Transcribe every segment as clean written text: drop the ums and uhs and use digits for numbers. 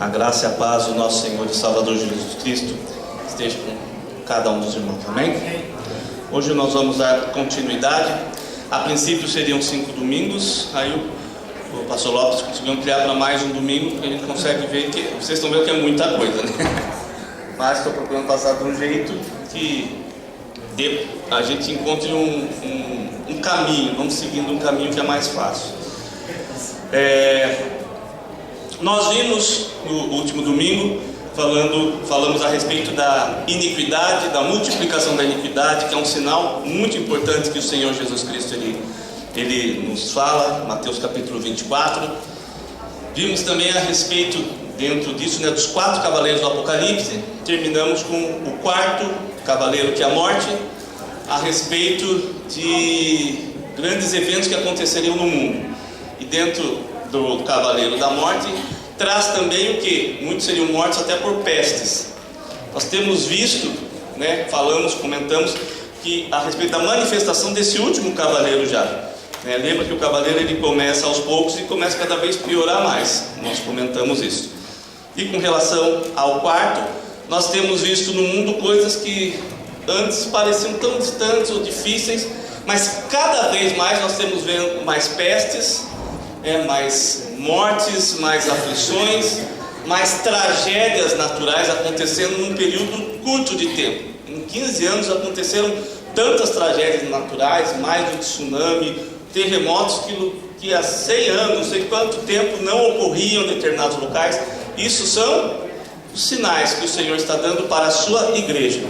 A graça e a paz do nosso Senhor e Salvador Jesus Cristo esteja com cada um dos irmãos, amém? Hoje nós vamos dar continuidade. A princípio seriam 5 domingos, aí o pastor Lopes conseguiu ampliar para mais um domingo, porque a gente consegue ver que, vocês estão vendo que é muita coisa, né? Mas estou procurando passar de um jeito que a gente encontre um caminho, vamos seguindo um caminho que é mais fácil. Nós vimos no último domingo, falamos a respeito da iniquidade, da multiplicação da iniquidade, que é um sinal muito importante que o Senhor Jesus Cristo ele nos fala, Mateus capítulo 24. Vimos também a respeito, dentro disso, dos 4 cavaleiros do Apocalipse. Terminamos com o 4º cavaleiro, que é a morte, a respeito de grandes eventos que aconteceriam no mundo. E dentro do cavaleiro da morte traz também o que? Muitos seriam mortos até por pestes. Nós temos visto, comentamos que a respeito da manifestação desse último cavaleiro já. Lembra que o cavaleiro ele começa aos poucos e começa cada vez a piorar mais. Nós comentamos isso. E com relação ao 4º, nós temos visto no mundo coisas que antes pareciam tão distantes ou difíceis, mas cada vez mais nós temos vendo mais pestes, mais mortes, mais aflições, mais tragédias naturais acontecendo num período curto de tempo. Em 15 anos aconteceram tantas tragédias naturais, mais do tsunami, terremotos que há 100 anos, não sei quanto tempo, não ocorriam em determinados locais. Isso são os sinais que o Senhor está dando para a sua igreja.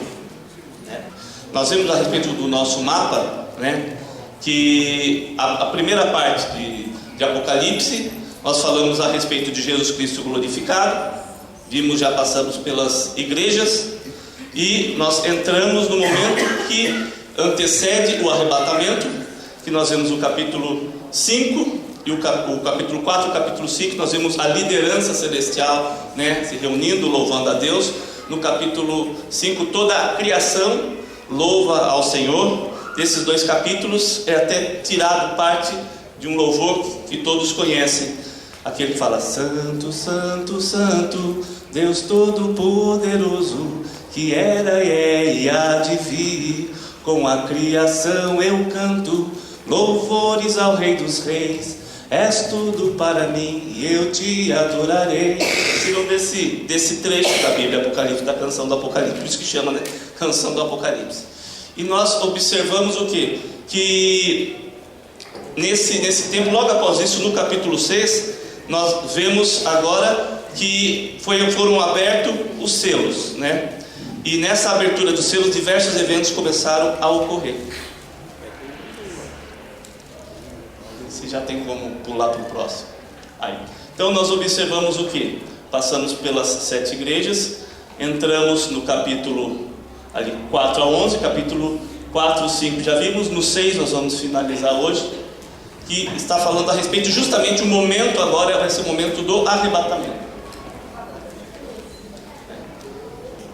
Nós vimos a respeito do nosso mapa, que a primeira parte de Apocalipse, nós falamos a respeito de Jesus Cristo glorificado, já passamos pelas igrejas, e nós entramos no momento que antecede o arrebatamento, que nós vemos o capítulo 5, e o capítulo 4 e o capítulo 5, nós vemos a liderança celestial, se reunindo, louvando a Deus. No capítulo 5, toda a criação louva ao Senhor. Desses 2 capítulos é até tirado parte de um louvor que todos conhecem, aquele que fala: Santo, Santo, Santo, Deus Todo-Poderoso, que era, é e há de vir. Com a criação eu canto louvores ao Rei dos Reis. És tudo para mim e eu te adorarei. Tiram desse trecho da Bíblia, Apocalipse, da canção do Apocalipse, por isso que chama, canção do Apocalipse. E nós observamos o quê? Que nesse tempo, logo após isso, no capítulo 6, nós vemos agora que foram abertos os selos, E nessa abertura dos selos, diversos eventos começaram a ocorrer. Se já tem como pular para o próximo. Aí. Então nós observamos o que? Passamos pelas 7 igrejas, entramos no capítulo 4 a 11, capítulo 4 e 5 já vimos, no 6 nós vamos finalizar hoje, que está falando a respeito justamente o momento agora, vai ser o momento do arrebatamento.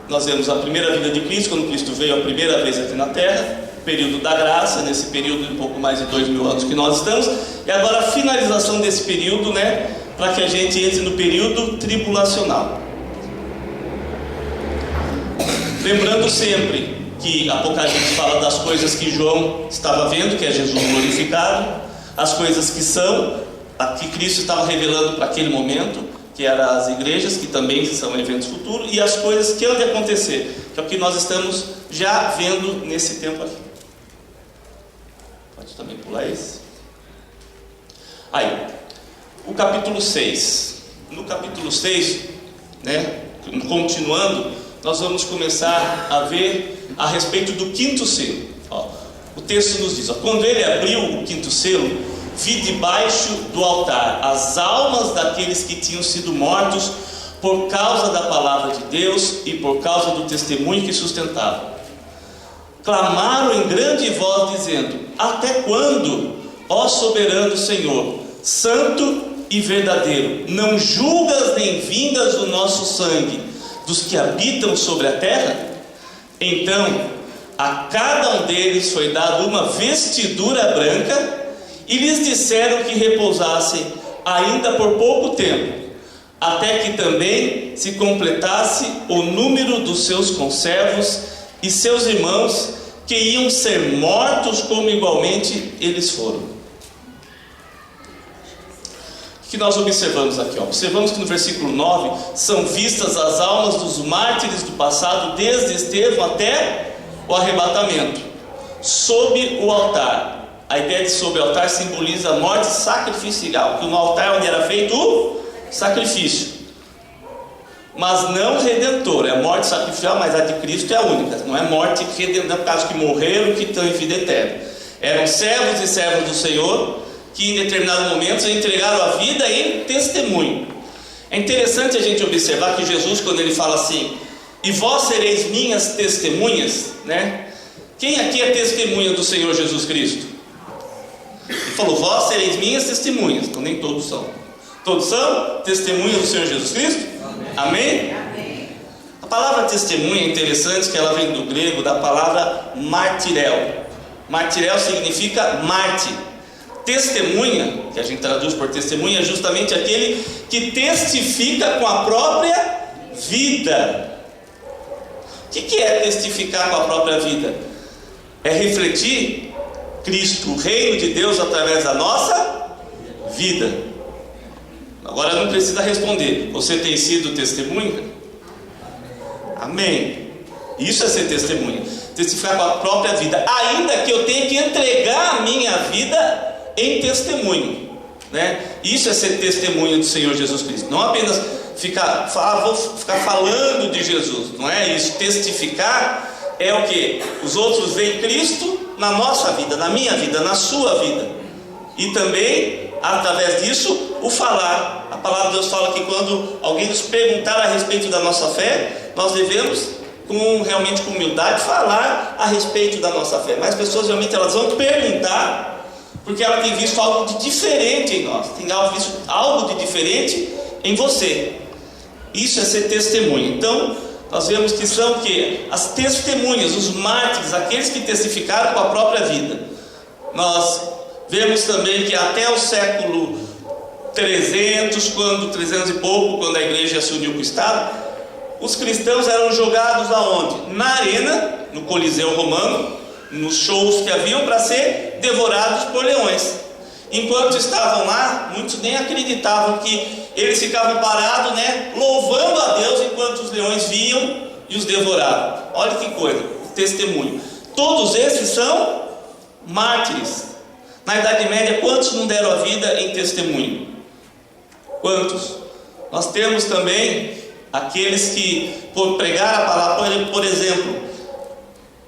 Nós vemos a primeira vinda de Cristo, quando Cristo veio a primeira vez aqui na terra, período da graça, nesse período de um pouco mais de 2000 anos que nós estamos, e agora a finalização desse período, para que a gente entre no período tribulacional. Lembrando sempre que Apocalipse fala das coisas que João estava vendo, que é Jesus glorificado, as coisas que são, que Cristo estava revelando para aquele momento, que eram as igrejas, que também são eventos futuros, e as coisas que hão de acontecer, que é o que nós estamos já vendo nesse tempo aqui. Pode também pular esse. Aí, o capítulo 6. No capítulo 6, continuando, nós vamos começar a ver a respeito do 5º selo. O texto nos diz: quando ele abriu o 5º selo, vi debaixo do altar as almas daqueles que tinham sido mortos por causa da palavra de Deus e por causa do testemunho que sustentavam. Clamaram em grande voz, dizendo: até quando, ó soberano Senhor, santo e verdadeiro, não julgas nem vingas o nosso sangue dos que habitam sobre a terra? Então a cada um deles foi dada uma vestidura branca, e lhes disseram que repousassem ainda por pouco tempo, até que também se completasse o número dos seus conservos e seus irmãos, que iam ser mortos como igualmente eles foram. O que nós observamos aqui? Observamos que no versículo 9 são vistas as almas dos mártires do passado, desde Estevão até o arrebatamento, sob o altar. A ideia de sob o altar simboliza a morte sacrificial, que no altar onde era feito o sacrifício, mas não redentor. É a morte sacrificial, mas a de Cristo é a única. Não é morte redentora, por causa que morreram, que estão em vida eterna. Eram servos e servas do Senhor, que em determinado momento entregaram a vida em testemunho. É interessante a gente observar que Jesus, quando ele fala assim, e vós sereis minhas testemunhas, né? Quem aqui é testemunha do Senhor Jesus Cristo? Ele falou, vós sereis minhas testemunhas. Então nem todos são. Todos são testemunhas do Senhor Jesus Cristo? Amém? Amém? A palavra testemunha é interessante, que ela vem do grego, da palavra martirel. Martirel significa Marte. Testemunha, que a gente traduz por testemunha, é justamente aquele que testifica com a própria vida. O que é testificar com a própria vida? É refletir Cristo, o reino de Deus, através da nossa vida. Agora não precisa responder, você tem sido testemunha? Amém. Isso é ser testemunha, testificar com a própria vida, ainda que eu tenha que entregar a minha vida em testemunho, né? Isso é ser testemunha do Senhor Jesus Cristo. Não apenas vou ficar falando de Jesus, não é isso. Testificar é o que? Os outros veem Cristo na nossa vida, na minha vida, na sua vida, e também através disso o falar. A palavra de Deus fala que quando alguém nos perguntar a respeito da nossa fé, nós devemos realmente com humildade falar a respeito da nossa fé. Mas as pessoas realmente elas vão perguntar porque ela tem visto algo de diferente em nós, tem visto algo de diferente em você. Isso é ser testemunha. Então nós vemos que são o quê? As testemunhas, os mártires, aqueles que testificaram com a própria vida. Nós vemos também que até o século 300 e pouco, quando a igreja se uniu com o Estado, os cristãos eram jogados aonde? Na arena, no Coliseu Romano, nos shows que haviam, para ser devorados por leões. Enquanto estavam lá, muitos nem acreditavam que eles ficavam parados, né, louvando a Deus, enquanto os leões vinham e os devoravam. Olha que coisa, testemunho. Todos esses são mártires. Na Idade Média, quantos não deram a vida em testemunho? Quantos? Nós temos também aqueles que, por pregar a palavra, por exemplo,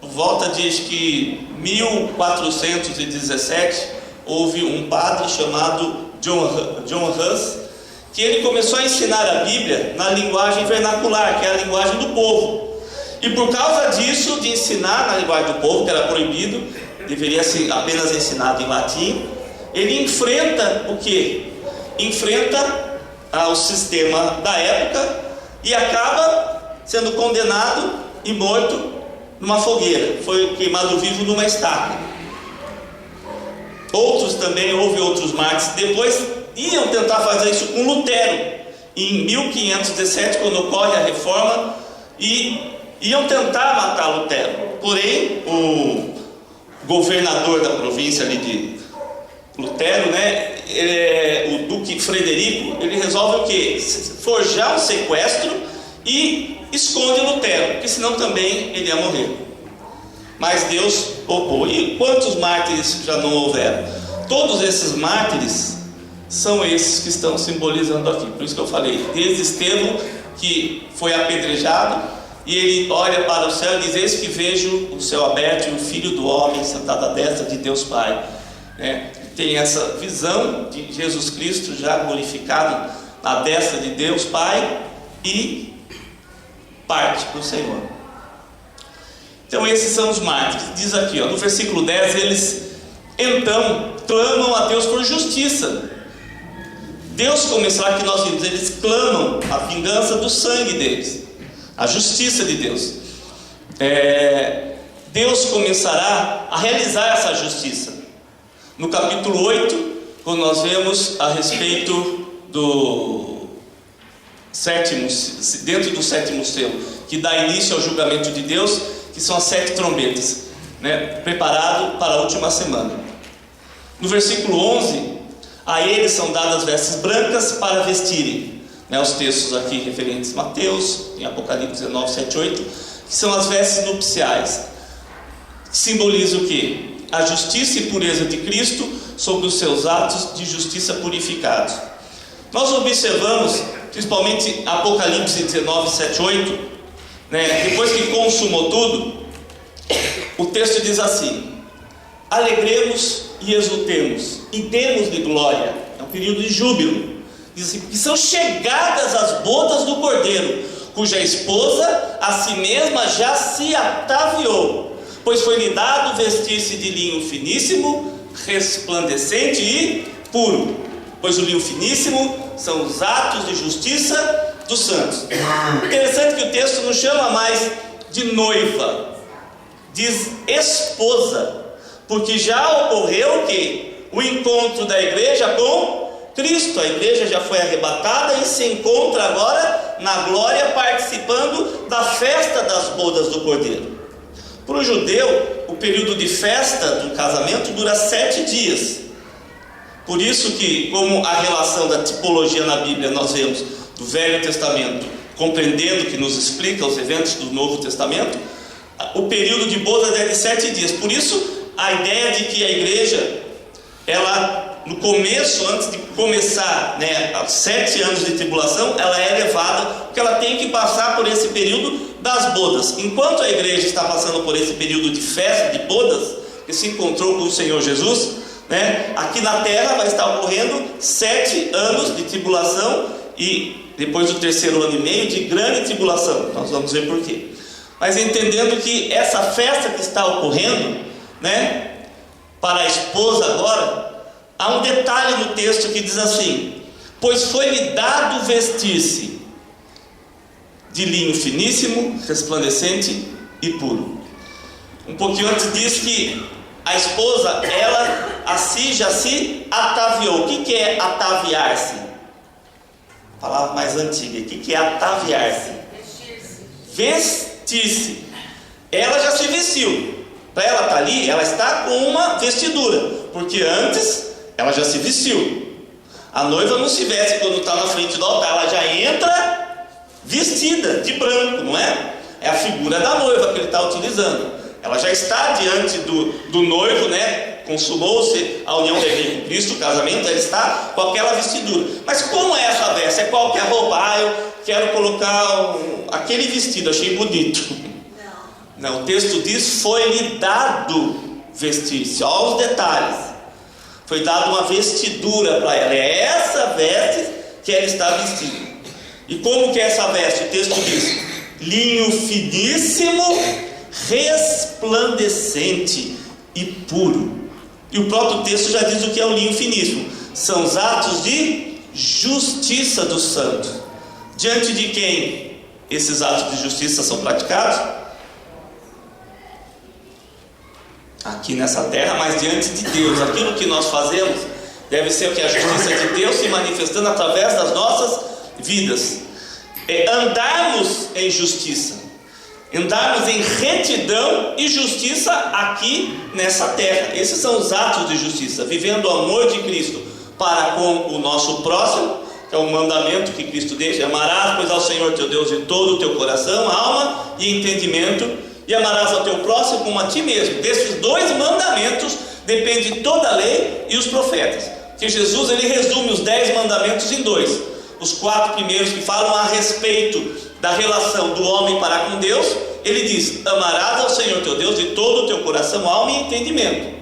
por volta de 1417, houve um padre chamado John Hus, que ele começou a ensinar a Bíblia na linguagem vernacular, que é a linguagem do povo. E por causa disso, de ensinar na linguagem do povo, que era proibido, deveria ser apenas ensinado em latim, ele enfrenta o quê? Enfrenta o sistema da época e acaba sendo condenado e morto numa fogueira. Foi queimado vivo numa estaca. Outros também, houve outros mártires. Depois iam tentar fazer isso com Lutero, em 1517, quando ocorre a reforma, e iam tentar matar Lutero. Porém, o governador da província ali de Lutero, né, o Duque Frederico, ele resolve o quê? Forjar um sequestro e esconde Lutero, porque senão também ele ia morrer. Mas Deus opôs. E quantos mártires já não houveram? Todos esses mártires são esses que estão simbolizando aqui. Por isso que eu falei, desde Estevão, que foi apedrejado, e ele olha para o céu e diz: eis que vejo o céu aberto e o Filho do Homem sentado à destra de Deus Pai. Tem essa visão de Jesus Cristo já glorificado à destra de Deus Pai e parte para o Senhor. Então esses são os mártires. Diz aqui, no versículo 10, eles então clamam a Deus por justiça. Deus começará, que nós vimos, eles clamam a vingança do sangue deles, a justiça de Deus. Deus começará a realizar essa justiça. No capítulo 8, quando nós vemos a respeito dentro do sétimo selo, que dá início ao julgamento de Deus, que são as 7 trombetas, né? Preparado para a última semana. No versículo 11, a eles são dadas vestes brancas para vestirem, né? Os textos aqui referentes a Mateus, em Apocalipse 19, 7, 8, que são as vestes nupciais, que simboliza o quê? A justiça e pureza de Cristo sobre os seus atos de justiça purificados. Nós observamos, principalmente Apocalipse 19, 7, 8, né? Depois que consumou tudo, o texto diz assim: alegremos e exultemos e demos-lhe glória. É um período de júbilo. Diz assim, que são chegadas as bodas do Cordeiro, cuja esposa a si mesma já se ataviou, pois foi-lhe dado vestir-se de linho finíssimo, resplandecente e puro, pois o linho finíssimo são os atos de justiça dos santos. Interessante que o texto não chama mais de noiva, diz esposa, porque já ocorreu o quê? O encontro da igreja com Cristo. A igreja já foi arrebatada e se encontra agora na glória, participando da festa das bodas do Cordeiro. Para o judeu, o período de festa do casamento dura 7 dias. Por isso que, como a relação da tipologia na Bíblia nós vemos do Velho Testamento, compreendendo que nos explica os eventos do Novo Testamento, o período de bodas é de 7 dias. Por isso, a ideia de que a igreja, ela, no começo, antes de começar, né, 7 anos de tribulação, ela é levada, porque ela tem que passar por esse período das bodas. Enquanto a igreja está passando por esse período de festa, de bodas, que se encontrou com o Senhor Jesus, né, aqui na terra vai estar ocorrendo 7 anos de tribulação, e depois do 3º ano e meio de grande tribulação. Nós vamos ver por quê. Mas entendendo que essa festa que está ocorrendo, né, para a esposa agora, há um detalhe no texto que diz assim: pois foi-lhe dado vestir-se de linho finíssimo, resplandecente e puro. Um pouquinho antes diz que a esposa, ela a si já se ataviou. O que é ataviar-se? Palavra mais antiga. O que é ataviar-se? Vestir-se. Ela já se vestiu. Para ela estar ali, ela está com uma vestidura, porque antes ela já se vestiu. A noiva não se veste quando está na frente do altar, ela já entra vestida de branco, não é? É a figura da noiva que ele está utilizando. Ela já está diante do noivo, né? Consumou-se a união da igreja com Cristo, o casamento, ela está com aquela vestidura. Mas como é essa veste? É qualquer roupa. Eu quero colocar aquele vestido, achei bonito. Não, o texto diz: foi-lhe dado vestir-se. Olha os detalhes. Foi dado uma vestidura para ela. É essa veste que ela está vestida. E como que é essa veste? O texto diz: linho finíssimo, resplandecente e puro. E o próprio texto já diz o que é o linho finíssimo. São os atos de justiça dos santos. Diante de quem esses atos de justiça são praticados? Aqui nessa terra, mas diante de Deus. Aquilo que nós fazemos deve ser o que? A justiça de Deus se manifestando através das nossas vidas. É andarmos em justiça, andarmos em retidão e justiça aqui nessa terra. Esses são os atos de justiça, vivendo o amor de Cristo para com o nosso próximo, que é o mandamento que Cristo deixa: amarás, pois, ao Senhor teu Deus de todo o teu coração, alma e entendimento, e amarás ao teu próximo como a ti mesmo. Desses 2 mandamentos depende toda a lei e os profetas. Que Jesus, ele resume os 10 mandamentos em 2. Os 4 primeiros que falam a respeito da relação do homem para com Deus, ele diz: amarás ao Senhor teu Deus de todo o teu coração, alma e entendimento.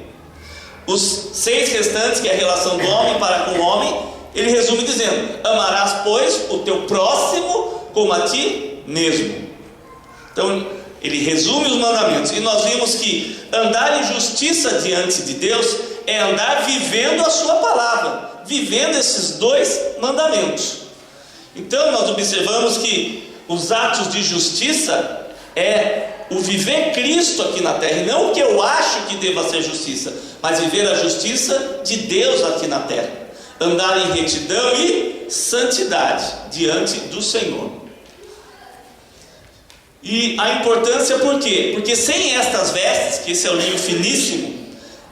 Os 6 restantes, que é a relação do homem para com o homem, ele resume dizendo: amarás, pois, o teu próximo como a ti mesmo. Então, ele resume os mandamentos. E nós vimos que andar em justiça diante de Deus é andar vivendo a sua palavra, vivendo esses 2 mandamentos. Então nós observamos que os atos de justiça é o viver Cristo aqui na terra, e não o que eu acho que deva ser justiça, mas viver a justiça de Deus aqui na terra. andar em retidão e santidade diante do Senhor. E a importância por quê? Porque sem estas vestes, que esse é o linho finíssimo,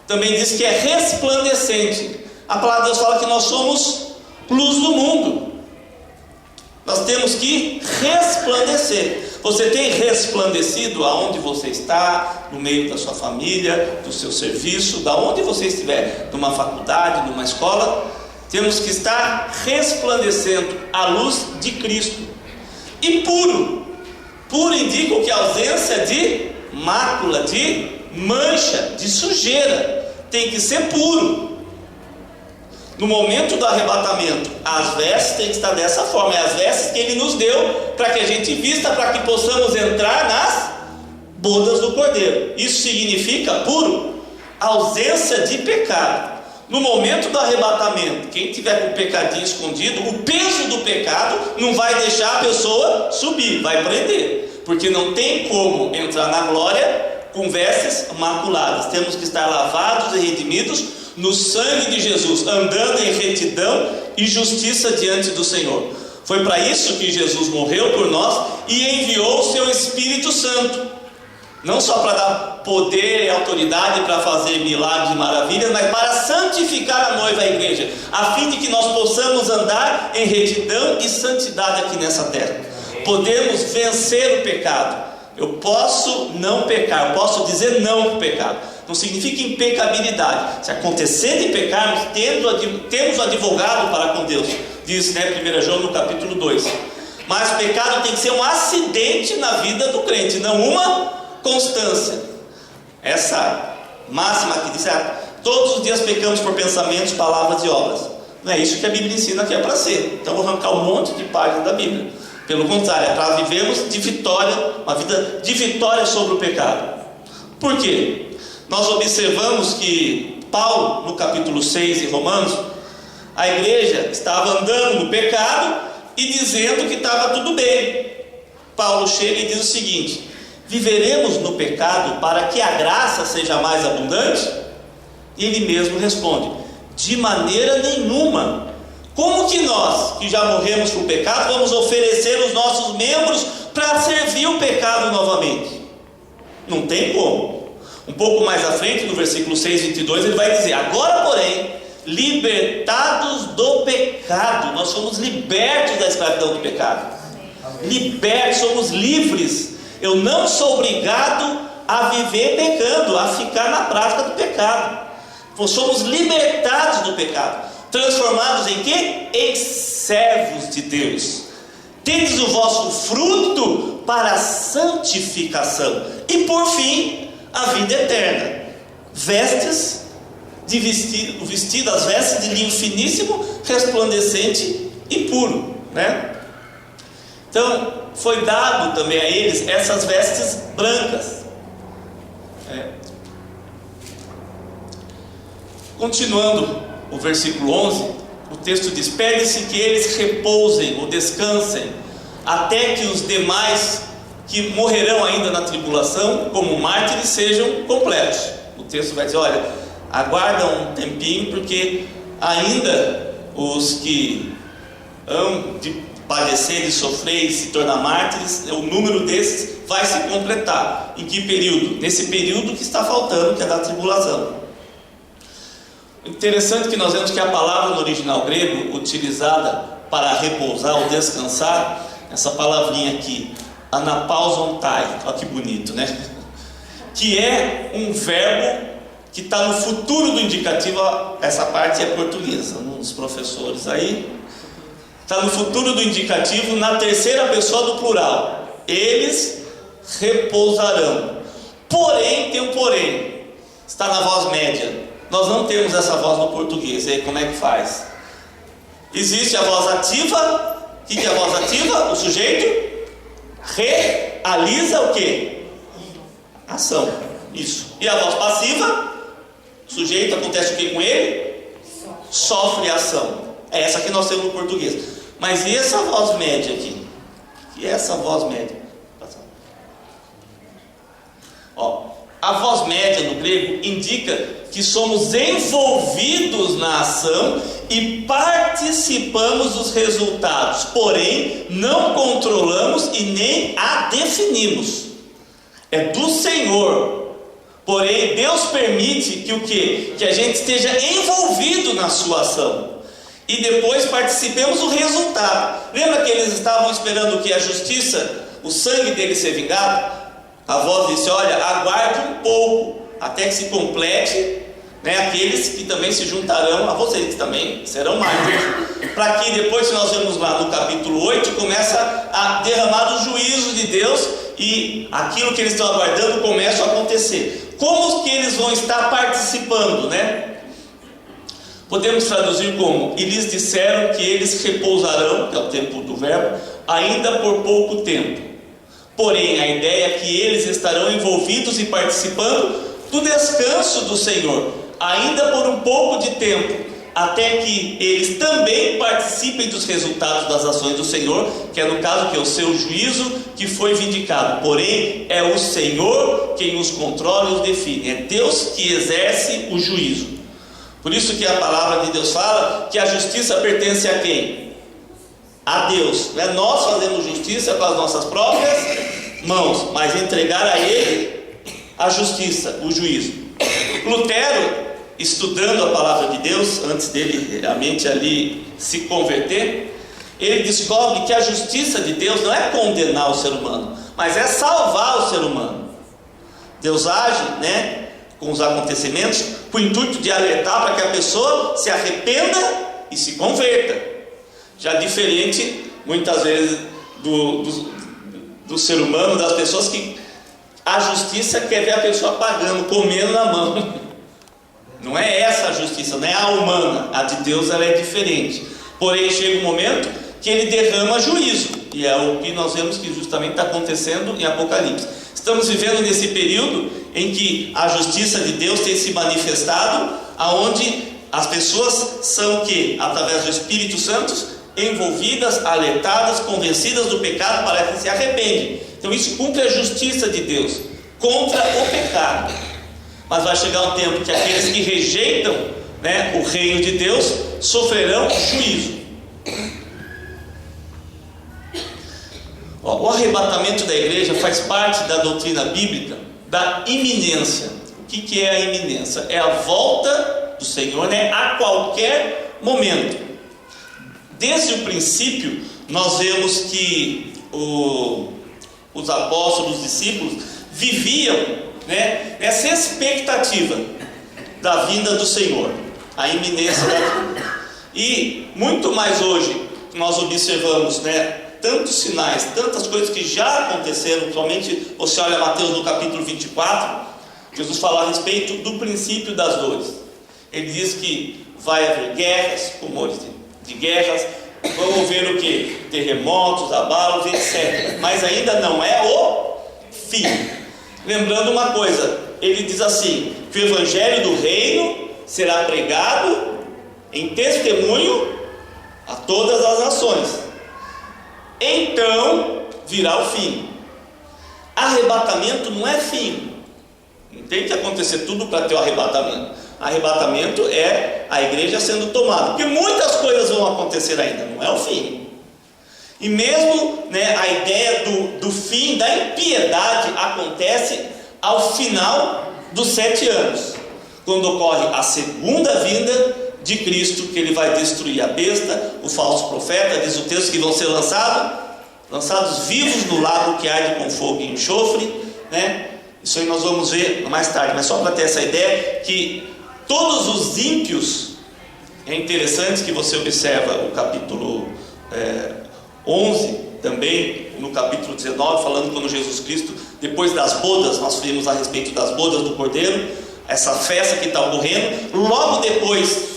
também diz que é resplandecente. A palavra de Deus fala que nós somos luz do mundo. Nós temos que resplandecer. Você tem resplandecido aonde você está, no meio da sua família, do seu serviço, da onde você estiver, numa faculdade, numa escola. Temos que estar resplandecendo a luz de Cristo. E puro. Puro indica o que? A ausência de mácula, de mancha, de sujeira. Tem que ser puro. No momento do arrebatamento, as vestes têm que estar dessa forma. É as vestes que Ele nos deu para que a gente vista, para que possamos entrar nas bodas do Cordeiro. Isso significa puro, ausência de pecado. No momento do arrebatamento, quem tiver com o pecadinho escondido, o peso do pecado não vai deixar a pessoa subir, vai prender, porque não tem como entrar na glória com vestes maculadas. Temos que estar lavados e redimidos no sangue de Jesus, andando em retidão e justiça diante do Senhor. Foi para isso que Jesus morreu por nós e enviou o seu Espírito Santo, não só para dar poder e autoridade para fazer milagres e maravilhas, mas para santificar a noiva, a igreja, a fim de que nós possamos andar em retidão e santidade aqui nessa terra. Podemos vencer o pecado. Eu posso não pecar, eu posso dizer não para o pecado. Não significa impecabilidade. Se acontecer de pecarmos, temos advogado para com Deus. Diz, 1 João no capítulo 2. Mas o pecado tem que ser um acidente na vida do crente, não uma constância. Essa máxima aqui diz, todos os dias pecamos por pensamentos, palavras e obras. Não é isso que a Bíblia ensina que é para ser. Então vou arrancar um monte de páginas da Bíblia. Pelo contrário, é para vivermos de vitória, uma vida de vitória sobre o pecado. Por quê? Nós observamos que Paulo, no capítulo 6 de Romanos, a igreja estava andando no pecado e dizendo que estava tudo bem. Paulo chega e diz o seguinte: viveremos no pecado para que a graça seja mais abundante? E ele mesmo responde: de maneira nenhuma. Como que nós, que já morremos para o pecado, vamos oferecer os nossos membros para servir o pecado novamente? Não tem como. Um pouco mais à frente, no versículo 6, 22, ele vai dizer: agora porém, libertados do pecado, nós somos libertos da escravidão do pecado. Libertos, somos livres. Eu não sou obrigado a viver pecando, a ficar na prática do pecado. Nós somos libertados do pecado, transformados em quê? Em servos de Deus. Tendes o vosso fruto para a santificação e por fim a vida eterna. Vestes de vestido, as vestes de linho finíssimo, resplandecente e puro, né? Então foi dado também a eles essas vestes brancas. Continuando o versículo 11, o texto diz: pede-se que eles repousem ou descansem até que os demais que morrerão ainda na tribulação como mártires sejam completos. O texto vai dizer: olha, aguarda um tempinho, porque ainda os que hão de padecer, de sofrer e se tornar mártires, o número desses vai se completar. Em que período? Nesse período que está faltando, que é da tribulação. Interessante que nós vemos que a palavra no original grego utilizada para repousar ou descansar, essa palavrinha aqui, anapausontai, olha que bonito, né? Que é um verbo que está no futuro do indicativo. Essa parte é portuguesa, uns professores aí. Está no futuro do indicativo, na terceira pessoa do plural. Eles repousarão. Porém, tem um porém. Está na voz média. Nós não temos essa voz no português. E aí como é que faz? Existe a voz ativa. O que é a voz ativa? O sujeito realiza o quê? Ação. Isso. E a voz passiva? O sujeito, acontece o que com ele? Sofre a ação. É essa que nós temos no português. Mas e essa voz média aqui? E essa voz média? A voz média no grego indica que somos envolvidos na ação e participamos dos resultados, porém não controlamos e nem a definimos. É do Senhor. Porém, Deus permite que o quê? Que a gente esteja envolvido na sua ação. E depois participemos do resultado. Lembra que eles estavam esperando o que? A justiça, o sangue deles ser vingado? A voz disse: olha, aguarde um pouco, até que se complete, né, aqueles que também se juntarão a vocês, que também serão mártires. Para que depois, se nós vemos lá no capítulo 8, começa a derramar o juízo de Deus, e aquilo que eles estão aguardando começa a acontecer. Como que eles vão estar participando, né? Podemos traduzir como: e lhes disseram que eles repousarão, que é o tempo do verbo, ainda por pouco tempo. Porém, a ideia é que eles estarão envolvidos e participando do descanso do Senhor, ainda por um pouco de tempo, até que eles também participem dos resultados das ações do Senhor, que é no caso que é o seu juízo que foi vindicado. Porém, é o Senhor quem os controla e os define, é Deus que exerce o juízo. Por isso que a palavra de Deus fala que a justiça pertence a quem? A Deus. Não é nós fazemos justiça com as nossas próprias mãos, mas entregar a Ele a justiça, o juízo. Lutero, estudando a palavra de Deus, antes dele realmente ali se converter, ele descobre que a justiça de Deus não é condenar o ser humano, mas é salvar o ser humano. Deus age, né, com os acontecimentos, com o intuito de alertar para que a pessoa se arrependa e se converta. Já diferente, muitas vezes, do ser humano, das pessoas que a justiça quer ver a pessoa pagando, comendo na mão. Não é essa a justiça, não é a humana. A de Deus, ela é diferente. Porém, chega um momento que Ele derrama juízo, e é o que nós vemos que justamente está acontecendo em Apocalipse. Estamos vivendo nesse período em que a justiça de Deus tem se manifestado, aonde as pessoas são que, através do Espírito Santo, envolvidas, alertadas, convencidas do pecado, para que se arrependem. Então isso cumpre a justiça de Deus contra o pecado. Mas vai chegar um tempo que aqueles que rejeitam, né, o reino de Deus sofrerão juízo. O arrebatamento da igreja faz parte da doutrina bíblica da iminência. O que é a iminência? É a volta do Senhor, né, a qualquer momento. Desde o princípio, nós vemos que os apóstolos, os discípulos, viviam, né, nessa expectativa da vinda do Senhor, a iminência da vinda. E muito mais hoje, nós observamos, né, tantos sinais, tantas coisas que já aconteceram. Somente você olha Mateus no capítulo 24, Jesus fala a respeito do princípio das dores. Ele diz que vai haver guerras, rumores de guerras, vão haver o que? Terremotos, abalos, etc. Mas ainda não é o fim. Lembrando uma coisa, ele diz assim, que o evangelho do reino será pregado em testemunho a todas as nações. Então virá o fim. Arrebatamento não é fim. Não tem que acontecer tudo para ter o arrebatamento. Arrebatamento é a igreja sendo tomada, porque muitas coisas vão acontecer ainda, não é o fim. E mesmo, né, a ideia do fim da impiedade acontece ao final dos 7 anos, quando ocorre a segunda vinda de Cristo, que Ele vai destruir a besta, o falso profeta. Diz o texto que vão ser lançados vivos no lago que arde com fogo e enxofre, né? Isso aí nós vamos ver mais tarde, mas só para ter essa ideia que todos os ímpios, é interessante que você observa o capítulo 11 também, no capítulo 19, falando quando Jesus Cristo, depois das bodas, nós vimos a respeito das bodas do Cordeiro, essa festa que está ocorrendo. Logo depois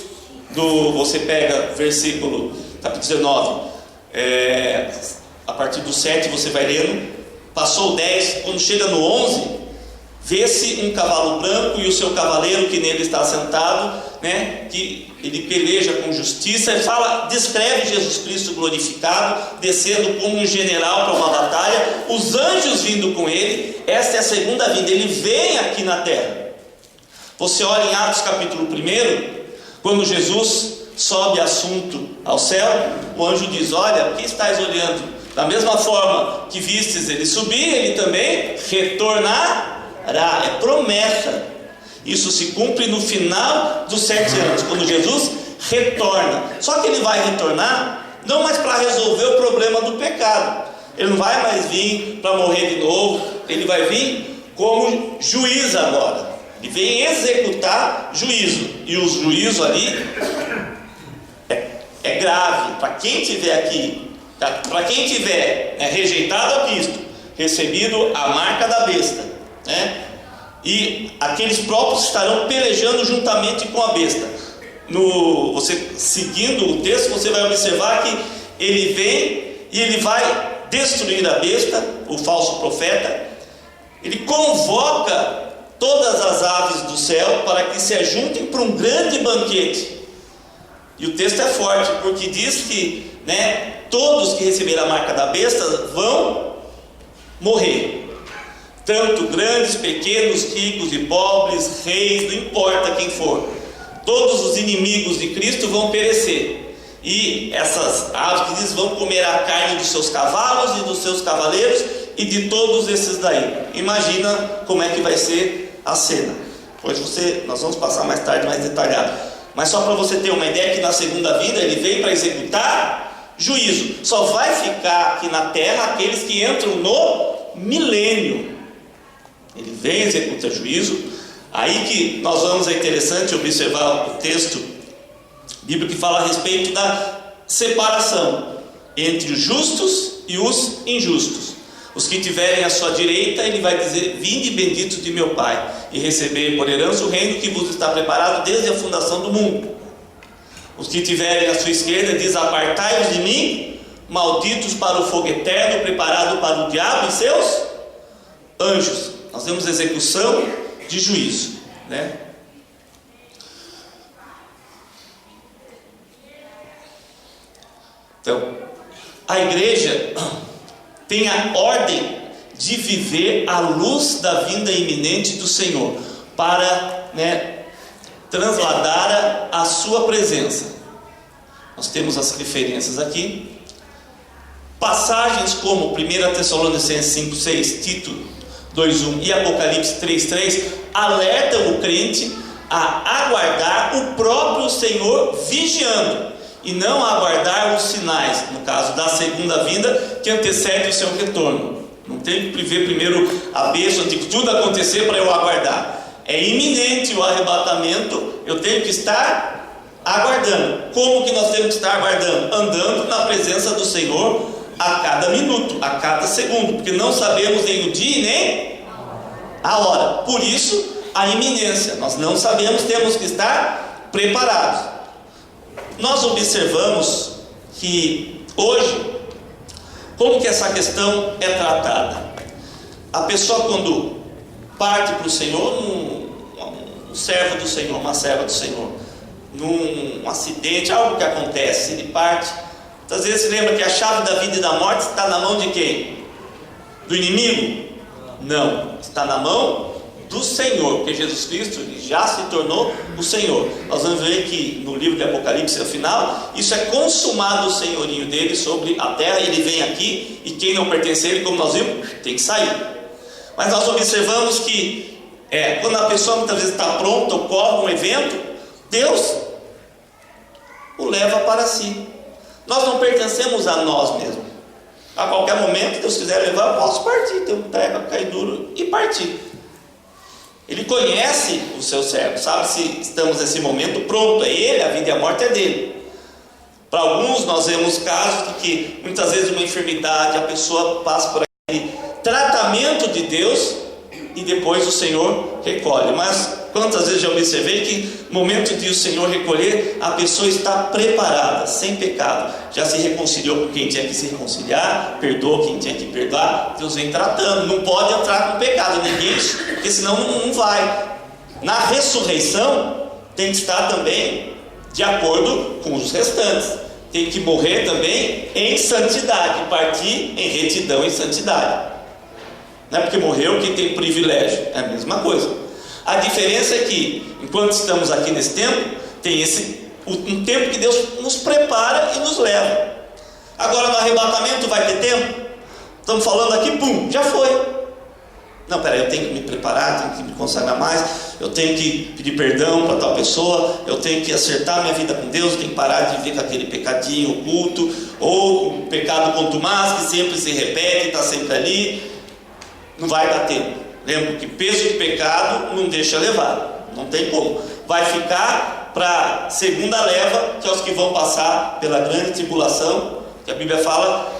você pega versículo, capítulo 19, a partir do 7 você vai lendo, passou o 10, quando chega no 11, vê-se um cavalo branco e o seu cavaleiro que nele está sentado, né, que ele peleja com justiça. Ele descreve Jesus Cristo glorificado, descendo como um general para uma batalha, os anjos vindo com ele. Esta é a segunda vinda, ele vem aqui na terra. Você olha em Atos capítulo 1, quando Jesus sobe assunto ao céu, o anjo diz: olha, que estás olhando? Da mesma forma que vistes ele subir, ele também retornará. É promessa. Isso se cumpre no final dos 7 anos, quando Jesus retorna. Só que ele vai retornar não mais para resolver o problema do pecado. Ele não vai mais vir para morrer de novo. Ele vai vir como juiz agora. Ele vem executar juízo. E o juízo ali é grave. Para quem estiver aqui, para quem tiver rejeitado a Cristo, recebido a marca da besta, né? E aqueles próprios estarão pelejando juntamente com a besta. Você seguindo o texto, você vai observar que ele vem e ele vai destruir a besta, o falso profeta. Ele convoca todas as aves do céu para que se ajuntem para um grande banquete. E o texto é forte, porque diz que, todos que receberem a marca da besta vão morrer. Tanto grandes, pequenos, ricos e pobres, reis, não importa quem for. Todos os inimigos de Cristo vão perecer. E essas aves que diz, vão comer a carne dos seus cavalos e dos seus cavaleiros e de todos esses daí. Imagina como é que vai ser a cena. Pois nós vamos passar mais tarde mais detalhado. Mas só para você ter uma ideia que na segunda vinda ele vem para executar juízo. Só vai ficar aqui na terra aqueles que entram no milênio. Ele vem, executa juízo. Aí que nós vamos, é interessante observar o texto bíblico que fala a respeito da separação entre os justos e os injustos. Os que tiverem a sua direita, ele vai dizer: vinde benditos de meu Pai, e receber por herança o reino que vos está preparado desde a fundação do mundo. Os que tiverem a sua esquerda, diz: apartai-vos de mim, malditos para o fogo eterno, preparado para o diabo e seus anjos. Nós temos execução de juízo, Então, a igreja tem a ordem de viver à luz da vinda iminente do Senhor, para trasladar a sua presença. Nós temos as referências aqui. Passagens como 1 Tessalonicenses 5:6, Tito 2:1 e Apocalipse 3:3 alertam o crente a aguardar o próprio Senhor vigiando, e não a aguardar os sinais, no caso da segunda vinda, que antecede o seu retorno. Não tem que ver primeiro a bênção de tudo acontecer para eu aguardar. É iminente o arrebatamento, eu tenho que estar aguardando. Como que nós temos que estar aguardando? Andando na presença do Senhor a cada minuto, a cada segundo, porque não sabemos nem o dia e nem a hora. Por isso a iminência, nós não sabemos, temos que estar preparados. Nós observamos que hoje, como que essa questão é tratada? A pessoa, quando parte para o Senhor, um servo do Senhor, uma serva do Senhor, num acidente, algo que acontece, ele parte. Muitas vezes se lembra que a chave da vida e da morte está na mão de quem? Do inimigo? Não, está na mão do Senhor, porque Jesus Cristo ele já se tornou o Senhor. Nós vamos ver que no livro de Apocalipse, no final, isso é consumado, o senhorinho dele sobre a terra. Ele vem aqui, e quem não pertence a ele, como nós vimos, tem que sair. Mas nós observamos que quando a pessoa muitas vezes está pronta, ocorre um evento, Deus o leva para si. Nós não pertencemos a nós mesmos. A qualquer momento, se Deus quiser levar, eu posso partir, ter um treco, cair duro e partir. Ele conhece o seu servo, sabe se estamos nesse momento pronto, é ele, a vida e a morte é dele. Para alguns nós vemos casos de que muitas vezes uma enfermidade, a pessoa passa por aquele tratamento de Deus e depois o Senhor recolhe. Mas quantas vezes já observei que no momento de o Senhor recolher, a pessoa está preparada, sem pecado, já se reconciliou com quem tinha que se reconciliar, perdoou quem tinha que perdoar. Deus vem tratando, não pode entrar com pecado ninguém, porque senão não vai. Na ressurreição tem que estar também de acordo com os restantes, tem que morrer também em santidade, partir em retidão e santidade. Não é porque morreu quem tem privilégio, é a mesma coisa. A diferença é que, enquanto estamos aqui nesse tempo, tem esse um tempo que Deus nos prepara e nos leva. Agora no arrebatamento vai ter tempo? Estamos falando aqui, pum, já foi. Não, peraí, eu tenho que me preparar, tenho que me consagrar mais, eu tenho que pedir perdão para tal pessoa, eu tenho que acertar minha vida com Deus, eu tenho que parar de viver com aquele pecadinho oculto, ou um pecado contumaz que sempre se repete, está sempre ali. Não vai dar tempo. Lembra que peso de pecado não deixa levar, não tem como. Vai ficar para a segunda leva, que é os que vão passar pela grande tribulação, que a Bíblia fala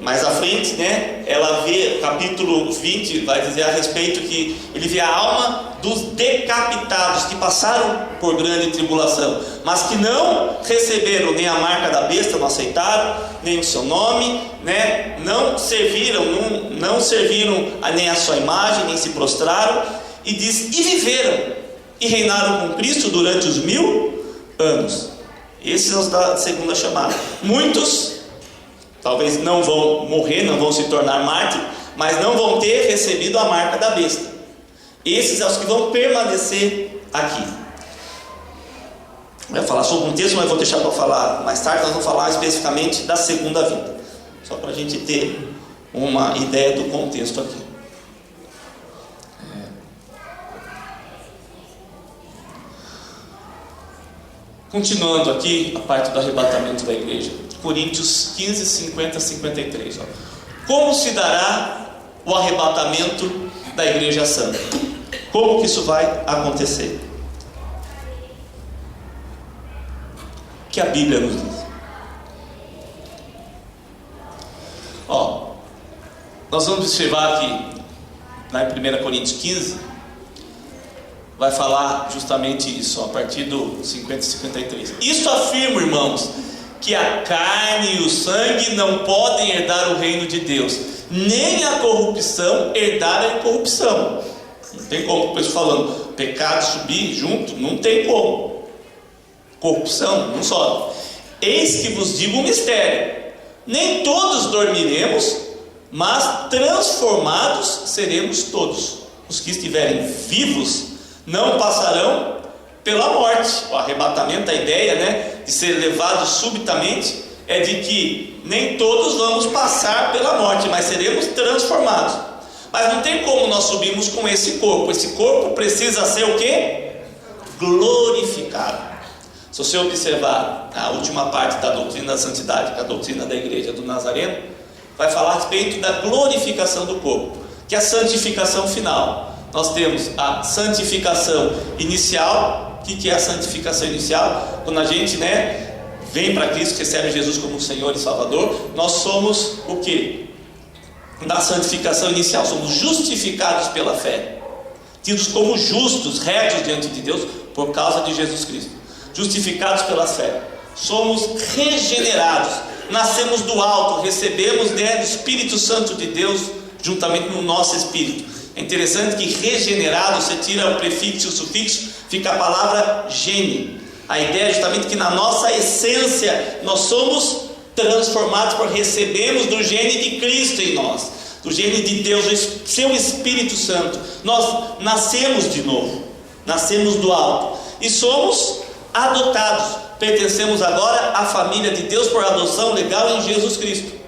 mais à frente, né? Ela vê, capítulo 20 vai dizer a respeito que ele vê a alma dos decapitados que passaram por grande tribulação, mas que não receberam nem a marca da besta, não aceitaram nem o seu nome, né? Não serviram nem a sua imagem, nem se prostraram, e diz, e viveram e reinaram com Cristo durante os 1000 anos. Esses são os da segunda chamada. Muitos talvez não vão morrer, não vão se tornar mártires, mas não vão ter recebido a marca da besta. Esses são os que vão permanecer aqui. Eu vou falar sobre um texto, mas vou deixar para falar mais tarde. Nós vamos falar especificamente da segunda vinda, só para a gente ter uma ideia do contexto aqui. Continuando aqui a parte do arrebatamento da igreja, Coríntios 15, 50, 53. Como se dará o arrebatamento da igreja santa? Como que isso vai acontecer? Que a Bíblia nos diz. Nós vamos observar que lá em 1 Coríntios 15 vai falar justamente isso, a partir do 50 e 53. Isso afirma, irmãos, que a carne e o sangue não podem herdar o reino de Deus, nem a corrupção herdar a incorrupção. Não tem como, depois falando, pecado subir junto, não tem como. Corrupção, não sobe. Eis que vos digo um mistério: nem todos dormiremos, mas transformados seremos todos. Os que estiverem vivos não passarão pela morte. O arrebatamento, a ideia, né, de ser levado subitamente, é de que nem todos vamos passar pela morte, mas seremos transformados. Mas não tem como nós subirmos com esse corpo. Esse corpo precisa ser o quê? Glorificado. Se você observar a última parte da doutrina da santidade, que é a doutrina da igreja do Nazareno, vai falar a respeito da glorificação do corpo, que é a santificação final. Nós temos a santificação inicial. O que é a santificação inicial? Quando a gente, vem para Cristo, recebe Jesus como Senhor e Salvador, nós somos o quê? Na santificação inicial, somos justificados pela fé, tidos como justos, retos diante de Deus, por causa de Jesus Cristo. Justificados pela fé, somos regenerados, nascemos do alto, recebemos do Espírito Santo de Deus juntamente no nosso espírito. É interessante que regenerado, você tira o prefixo e o sufixo, fica a palavra gene. A ideia é justamente que na nossa essência nós somos transformados, porque recebemos do gene de Cristo em nós, do gene de Deus, o seu Espírito Santo. Nós nascemos de novo, nascemos do alto e somos adotados, pertencemos agora à família de Deus por adoção legal em Jesus Cristo.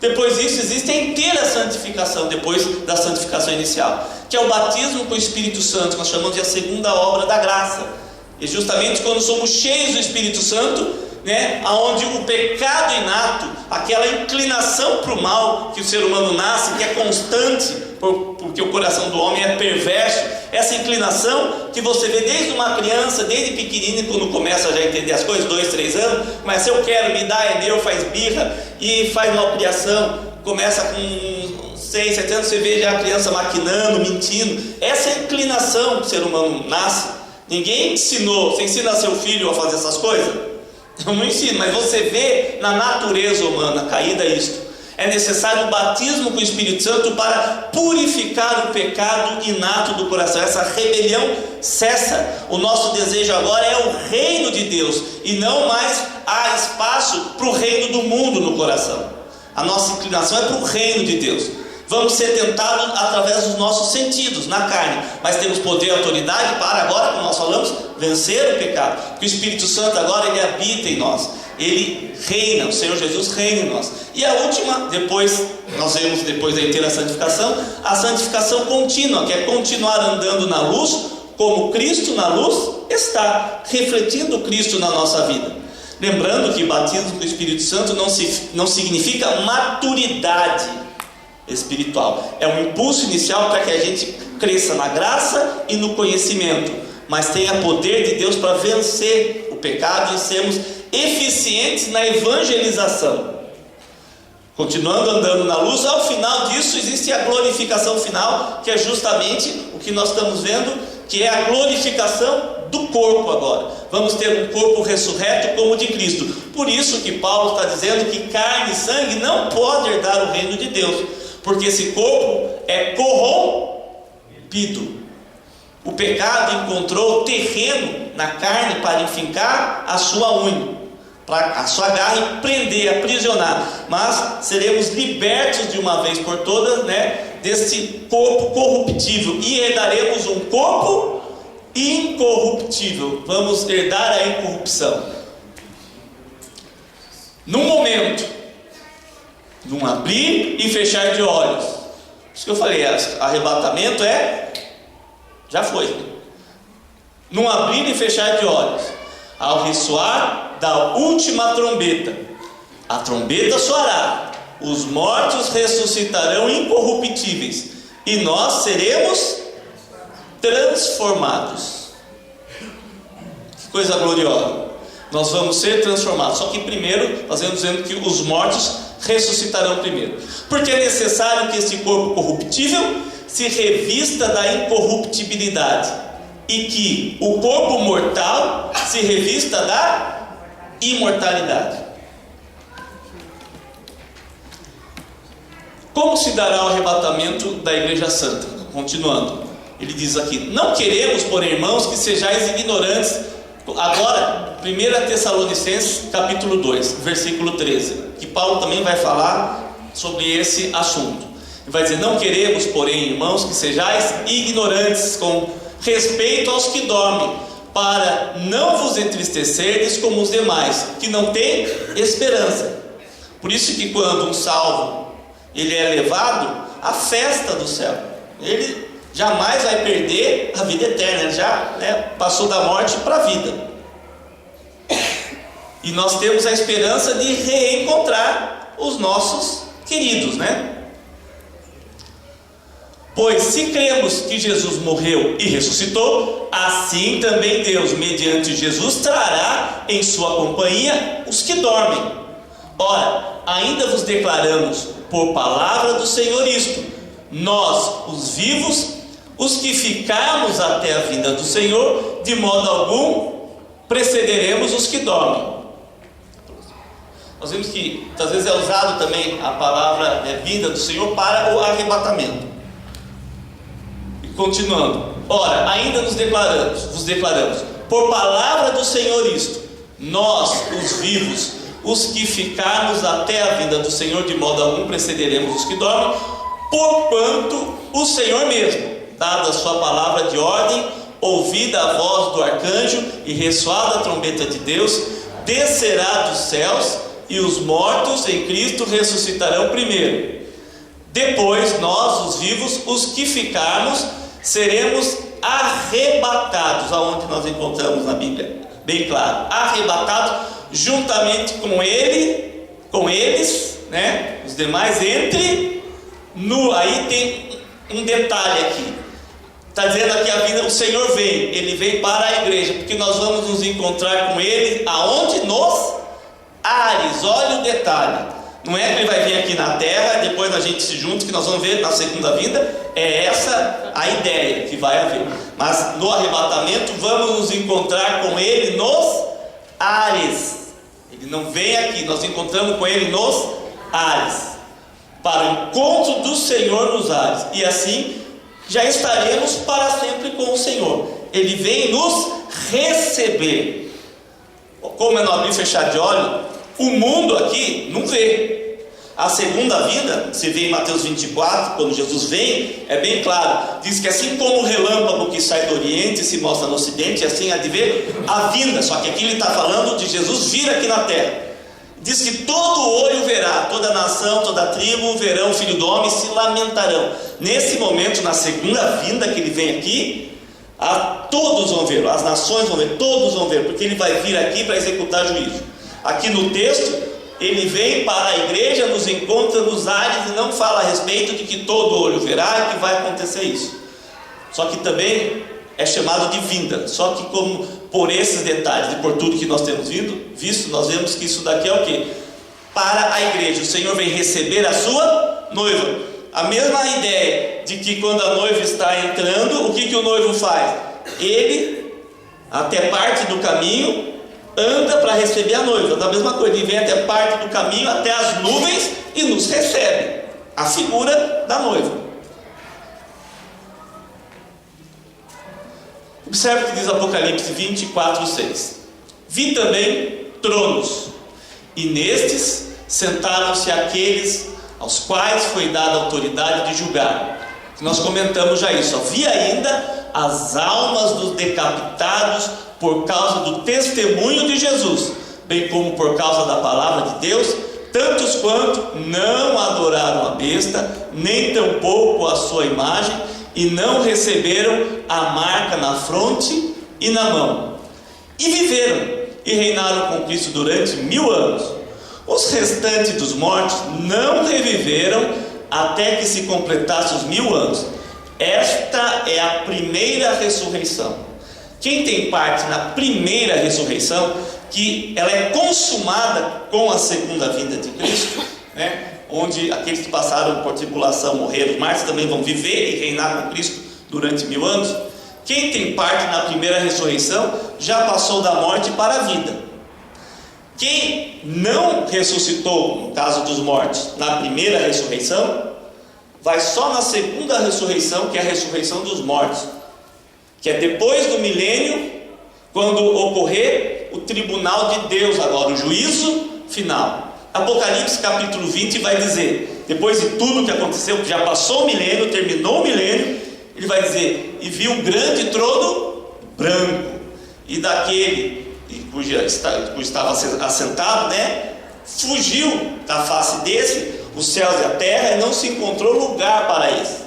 Depois disso existe a inteira santificação, depois da santificação inicial, que é o batismo com o Espírito Santo, que nós chamamos de a segunda obra da graça. E justamente quando somos cheios do Espírito Santo, aonde o pecado inato, aquela inclinação para o mal que o ser humano nasce, que é constante, porque o coração do homem é perverso, essa inclinação que você vê desde uma criança, desde pequenino, quando começa já a entender as coisas, 2, 3 anos, mas eu quero, me dá, é meu, faz birra e faz malcriação. Começa com 6, 7 anos, você vê já a criança maquinando, mentindo. Essa inclinação que o ser humano nasce, ninguém ensinou. Você ensina seu filho a fazer essas coisas? Eu não ensino, mas você vê na natureza humana caída isto. É necessário o batismo com o Espírito Santo para purificar o pecado inato do coração. Essa rebelião cessa. O nosso desejo agora é o reino de Deus, e não mais há espaço para o reino do mundo no coração. A nossa inclinação é para o reino de Deus. Vamos ser tentados através dos nossos sentidos, na carne, mas temos poder e autoridade para, agora, como nós falamos, vencer o pecado, porque o Espírito Santo agora ele habita em nós, ele reina, o Senhor Jesus reina em nós. E a última, depois, nós vemos depois da inteira santificação, a santificação contínua, que é continuar andando na luz, como Cristo na luz está, refletindo Cristo na nossa vida. Lembrando que batismo com o Espírito Santo não significa maturidade espiritual, é um impulso inicial para que a gente cresça na graça e no conhecimento, mas tenha poder de Deus para vencer o pecado e sermos eficientes na evangelização. Continuando andando na luz, ao final disso existe a glorificação final, que é justamente o que nós estamos vendo, que é a glorificação do corpo agora. Vamos ter um corpo ressurreto como o de Cristo. Por isso que Paulo está dizendo que carne e sangue não pode herdar o reino de Deus, porque esse corpo é corrompido. O pecado encontrou terreno na carne para enfincar a sua unha, para a sua garra e prender, aprisionar. Mas seremos libertos de uma vez por todas, deste corpo corruptível, e herdaremos um corpo incorruptível. Vamos herdar a incorrupção. Num momento, num abrir e fechar de olhos. Isso que eu falei, arrebatamento já foi. Num abrir e fechar de olhos, ao ressoar da última trombeta, a trombeta soará, os mortos ressuscitarão incorruptíveis, e nós seremos transformados. Que coisa gloriosa! Nós vamos ser transformados. Só que primeiro, nós vamos dizendo que os mortos ressuscitarão primeiro, porque é necessário que esse corpo corruptível se revista da incorruptibilidade, e que o corpo mortal se revista da imortalidade. Como se dará o arrebatamento da Igreja Santa? Continuando, ele diz aqui: não queremos, porém, irmãos, que sejais ignorantes. Agora, 1 Tessalonicenses capítulo 2, versículo 13, que Paulo também vai falar sobre esse assunto. Ele vai dizer: não queremos, porém, irmãos, que sejais ignorantes com respeito aos que dormem, para não vos entristecerdes como os demais, que não têm esperança. Por isso que quando um salvo ele é levado à festa do céu, ele jamais vai perder a vida eterna, ele já passou da morte para a vida. E nós temos a esperança de reencontrar os nossos queridos, Pois se cremos que Jesus morreu e ressuscitou, assim também Deus, mediante Jesus, trará em sua companhia os que dormem. Ora, ainda vos declaramos por palavra do Senhor isto: nós, os vivos, os que ficarmos até a vinda do Senhor, de modo algum precederemos os que dormem. Nós vemos que às vezes é usado também a palavra vinda do Senhor para o arrebatamento. E continuando: ora, ainda vos declaramos por palavra do Senhor isto: nós, os vivos, os que ficarmos até a vinda do Senhor, de modo algum precederemos os que dormem, porquanto o Senhor mesmo, dada a sua palavra de ordem, ouvida a voz do arcanjo e ressoada a trombeta de Deus, descerá dos céus, e os mortos em Cristo ressuscitarão primeiro. Depois nós, os vivos, os que ficarmos, seremos arrebatados. Aonde nós encontramos na Bíblia? Bem claro, arrebatados juntamente com eles, os demais aí tem um detalhe aqui. Está dizendo aqui a vida, o Senhor vem, Ele vem para a igreja, porque nós vamos nos encontrar com Ele aonde? Nos ares. Olha o detalhe. Não é que Ele vai vir aqui na terra e depois a gente se junta, que nós vamos ver na segunda vinda. É essa a ideia que vai haver. Mas no arrebatamento vamos nos encontrar com Ele nos ares. Ele não vem aqui, nós encontramos com Ele nos ares, para o encontro do Senhor nos ares, e assim já estaremos para sempre com o Senhor. Ele vem nos receber. Como é no abrir e fechar de olhos, o mundo aqui não vê, A segunda vinda, se vê em Mateus 24, quando Jesus vem, é bem claro, diz que assim como o relâmpago que sai do Oriente se mostra no Ocidente, assim há de ver a vinda. Só que aqui ele está falando de Jesus vir aqui na terra. Diz que todo olho verá, toda nação, toda tribo verão o Filho do Homem e se lamentarão. Nesse momento, na segunda vinda que ele vem aqui, todos vão ver, as nações vão ver, todos vão ver, porque ele vai vir aqui para executar juízo. Aqui no texto, ele vem para a igreja, nos encontra nos ares e não fala a respeito de que todo olho verá e que vai acontecer isso. Só que também é chamado de vinda. Só que como por esses detalhes e por tudo que nós temos visto, nós vemos que isso daqui é o quê? Para a igreja. O Senhor vem receber a sua noiva. A mesma ideia de que quando a noiva está entrando, o que o noivo faz? Ele, até parte do caminho, anda para receber a noiva. Da mesma coisa, ele vem até parte do caminho, até as nuvens e nos recebe. A figura da noiva. Observe o que diz Apocalipse 24:6. Vi também tronos, e nestes sentaram-se aqueles aos quais foi dada a autoridade de julgar. Nós comentamos já isso. Vi ainda as almas dos decapitados por causa do testemunho de Jesus, bem como por causa da palavra de Deus, tantos quanto não adoraram a besta, nem tampouco a sua imagem, e não receberam a marca na fronte e na mão. E viveram e reinaram com Cristo durante 1000 anos. Os restantes dos mortos não reviveram até que se completasse os 1000 anos. Esta é a primeira ressurreição. Quem tem parte na primeira ressurreição, que ela é consumada com a segunda vinda de Cristo, né? Onde aqueles que passaram por tribulação morreram, os mártires também vão viver e reinar com Cristo durante 1000 anos. Quem tem parte na primeira ressurreição já passou da morte para a vida. Quem não ressuscitou, no caso dos mortos, na primeira ressurreição, vai só na segunda ressurreição, que é a ressurreição dos mortos, que é depois do milênio, quando ocorrer o tribunal de Deus agora, o juízo final. Apocalipse capítulo 20 vai dizer, depois de tudo que aconteceu, que já passou o milênio, terminou o milênio, ele vai dizer, e viu um grande trono branco, e daquele cujo estava assentado, né, fugiu da face desse os céus e a terra, e não se encontrou lugar para esse.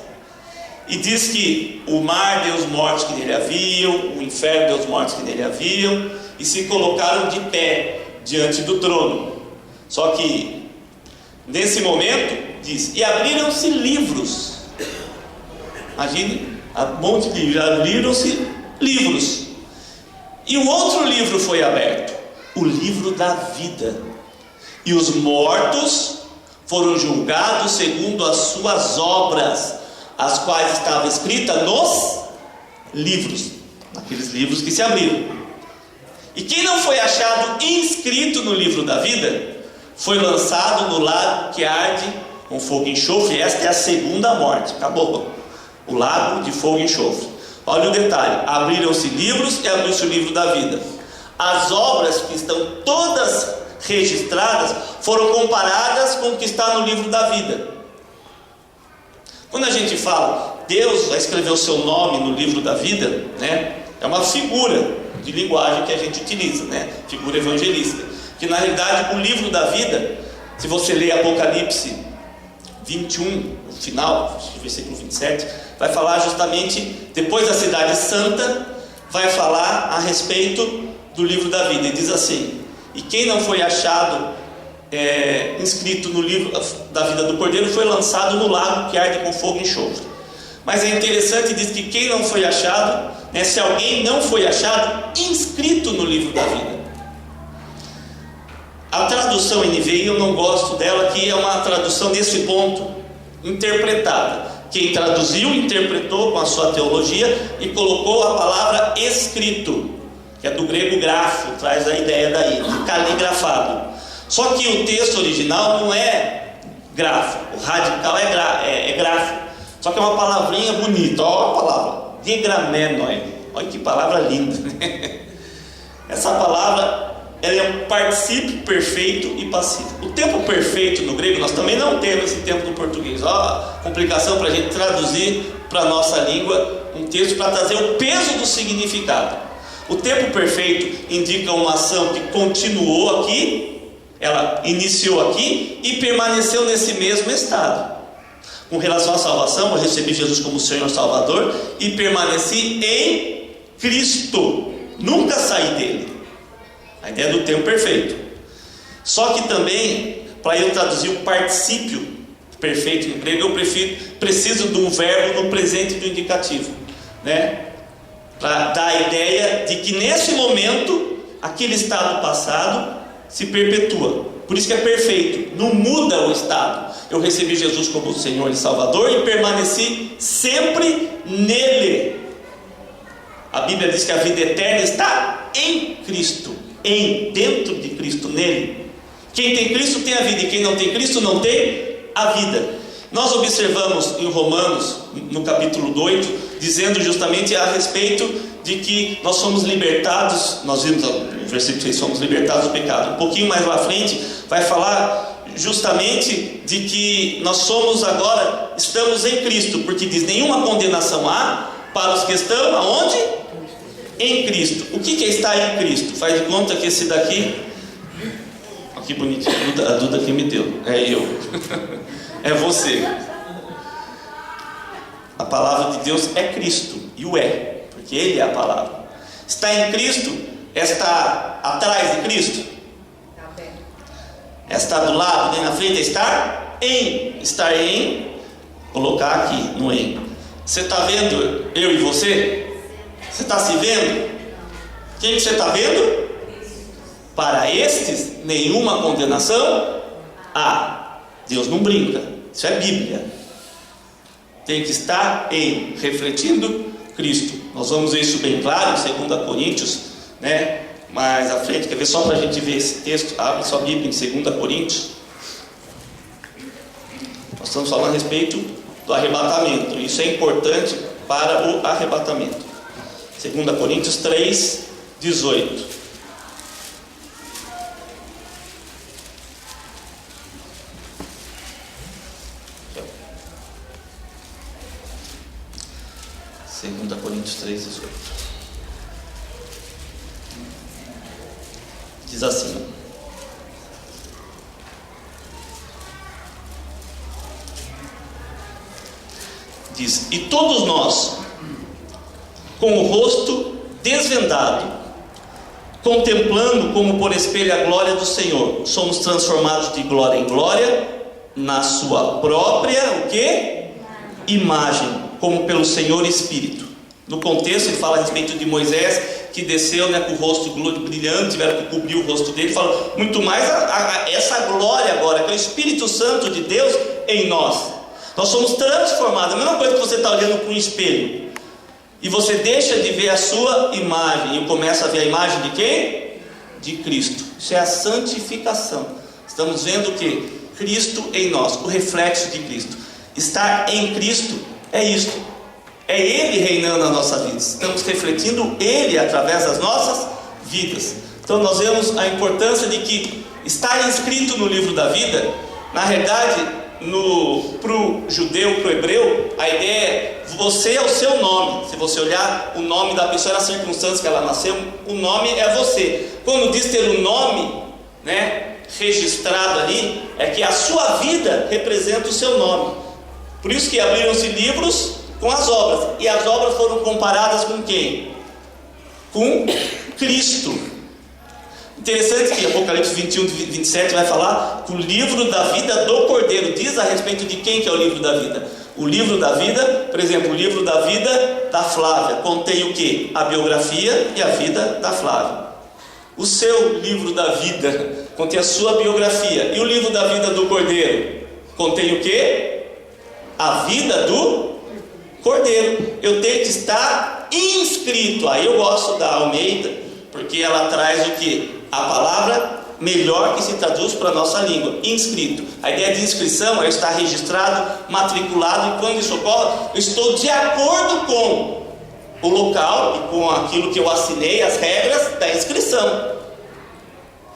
E diz que o mar deu os mortos que nele haviam, o inferno deu os mortos que nele haviam, e se colocaram de pé diante do trono. Só que nesse momento diz, e abriram-se livros. Imagine, um monte de livros, abriram-se livros. E o outro livro foi aberto, o livro da vida. E os mortos foram julgados segundo as suas obras, as quais estavam escritas nos livros, naqueles livros que se abriram. E quem não foi achado inscrito no livro da vida, foi lançado no lago que arde com fogo e enxofre. Esta é a segunda morte, acabou, o lago de fogo e enxofre. Olha o detalhe, abriram-se livros e abriu-se o livro da vida. As obras que estão todas registradas foram comparadas com o que está no livro da vida. Quando a gente fala, Deus vai escrever o seu nome no livro da vida, né? É uma figura de linguagem que a gente utiliza, né? Figura evangelística. Que na realidade o livro da vida, se você ler Apocalipse 21, no final, versículo 27, vai falar justamente, depois da cidade santa, vai falar a respeito do livro da vida, e diz assim, e quem não foi achado inscrito no livro da vida do Cordeiro, foi lançado no lago que arde com fogo e enxofre. Mas é interessante, diz que quem não foi achado, né, se alguém não foi achado inscrito no livro da vida. A tradução NVI eu não gosto dela, que é uma tradução nesse ponto interpretada. Quem traduziu, interpretou com a sua teologia e colocou a palavra escrito, que é do grego grafo, traz a ideia daí, de caligrafado. Só que o texto original não é grafo, o radical é grafo. Só que é uma palavrinha bonita, olha a palavra, digramenoi. Olha que palavra linda. Essa palavra ela é um particípio perfeito e passivo. O tempo perfeito no grego, nós também não temos esse tempo no português. Ó, complicação para a gente traduzir para a nossa língua um texto para trazer o peso do significado. O tempo perfeito indica uma ação que continuou aqui, ela iniciou aqui e permaneceu nesse mesmo estado. Com relação à salvação, eu recebi Jesus como Senhor Salvador e permaneci em Cristo, nunca saí dele. A ideia do tempo perfeito. Só que também, para eu traduzir o particípio perfeito no grego, eu preciso de um verbo no presente do indicativo, né? Para dar a ideia de que nesse momento aquele estado passado se perpetua. Por isso que é perfeito, não muda o estado. Eu recebi Jesus como Senhor e Salvador e permaneci sempre nele. A Bíblia diz que a vida eterna está em Cristo, dentro de Cristo, nele. Quem tem Cristo tem a vida, e quem não tem Cristo não tem a vida. Nós observamos em Romanos, no capítulo 8, dizendo justamente a respeito de que nós somos libertados. Nós vimos no versículo 6, somos libertados do pecado. Um pouquinho mais lá à frente vai falar justamente de que nós somos agora, estamos em Cristo, porque diz: nenhuma condenação há para os que estão aonde? Em Cristo. O que é estar em Cristo? Faz de conta que esse daqui, olha que bonitinho, a Duda que me deu, é eu. É você. A palavra de Deus é Cristo, e o é, porque Ele é a palavra. Está em Cristo, está atrás de Cristo, está do lado, nem na frente, é estar em, colocar aqui no em. Você está vendo eu e você? Você está se vendo? Quem que você está vendo? Para estes, nenhuma condenação há. Deus não brinca, isso é Bíblia. Tem que estar refletindo Cristo. Nós vamos ver isso bem claro em 2 Coríntios, né? Mais à frente, quer ver só para a gente ver esse texto? Abre sua Bíblia em 2 Coríntios. Nós estamos falando a respeito do arrebatamento. Isso é importante para o arrebatamento. 2 Coríntios 3, 18. Segunda Coríntios 3, 18. Diz assim: diz: e todos nós, com o rosto desvendado, contemplando como por espelho a glória do Senhor, somos transformados de glória em glória, na sua própria, o quê? Imagem, como pelo Senhor Espírito. No contexto ele fala a respeito de Moisés, que desceu, né, com o rosto brilhante, tiveram que cobrir o rosto dele. Fala muito mais essa glória agora, que é o Espírito Santo de Deus em nós. Nós somos transformados. A mesma coisa que você está olhando para um espelho e você deixa de ver a sua imagem e começa a ver a imagem de quem? De Cristo. Isso é a santificação. Estamos vendo o que? Cristo em nós, o reflexo de Cristo. Estar em Cristo é isto. É Ele reinando na nossa vida. Estamos refletindo Ele através das nossas vidas. Então nós vemos a importância de que estar inscrito no livro da vida, na realidade, para o judeu, para o hebreu, a ideia é: você é o seu nome. Se você olhar o nome da pessoa, na circunstância que ela nasceu, o nome é você. Quando diz ter um nome, né, registrado ali, é que a sua vida representa o seu nome. Por isso que abriram-se livros com as obras, e as obras foram comparadas com quem? Com Cristo. Interessante que Apocalipse 21, 27 vai falar que o livro da vida do Cordeiro diz a respeito de quem que é o livro da vida. O livro da vida, por exemplo, o livro da vida da Flávia contém o que? A biografia e a vida da Flávia. O seu livro da vida contém a sua biografia. E o livro da vida do Cordeiro contém o que? A vida do Cordeiro. Eu tenho que estar inscrito. Aí eu gosto da Almeida, porque ela traz o que? A palavra melhor que se traduz para a nossa língua: inscrito. A ideia de inscrição é estar registrado, matriculado, e quando isso ocorre, eu estou de acordo com o local e com aquilo que eu assinei, as regras da inscrição.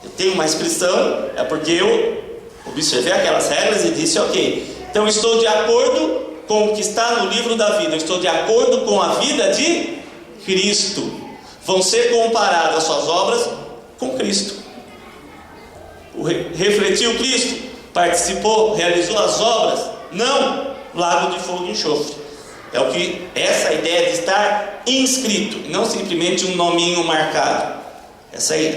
Eu tenho uma inscrição, é porque eu observei aquelas regras e disse, ok, então estou de acordo com o que está no livro da vida, eu estou de acordo com a vida de Cristo. Vão ser comparadas as suas obras com Cristo. Refletiu Cristo? Participou? Realizou as obras? Não, lago de fogo e enxofre. É o que essa ideia de estar inscrito, não simplesmente um nominho marcado. Essa é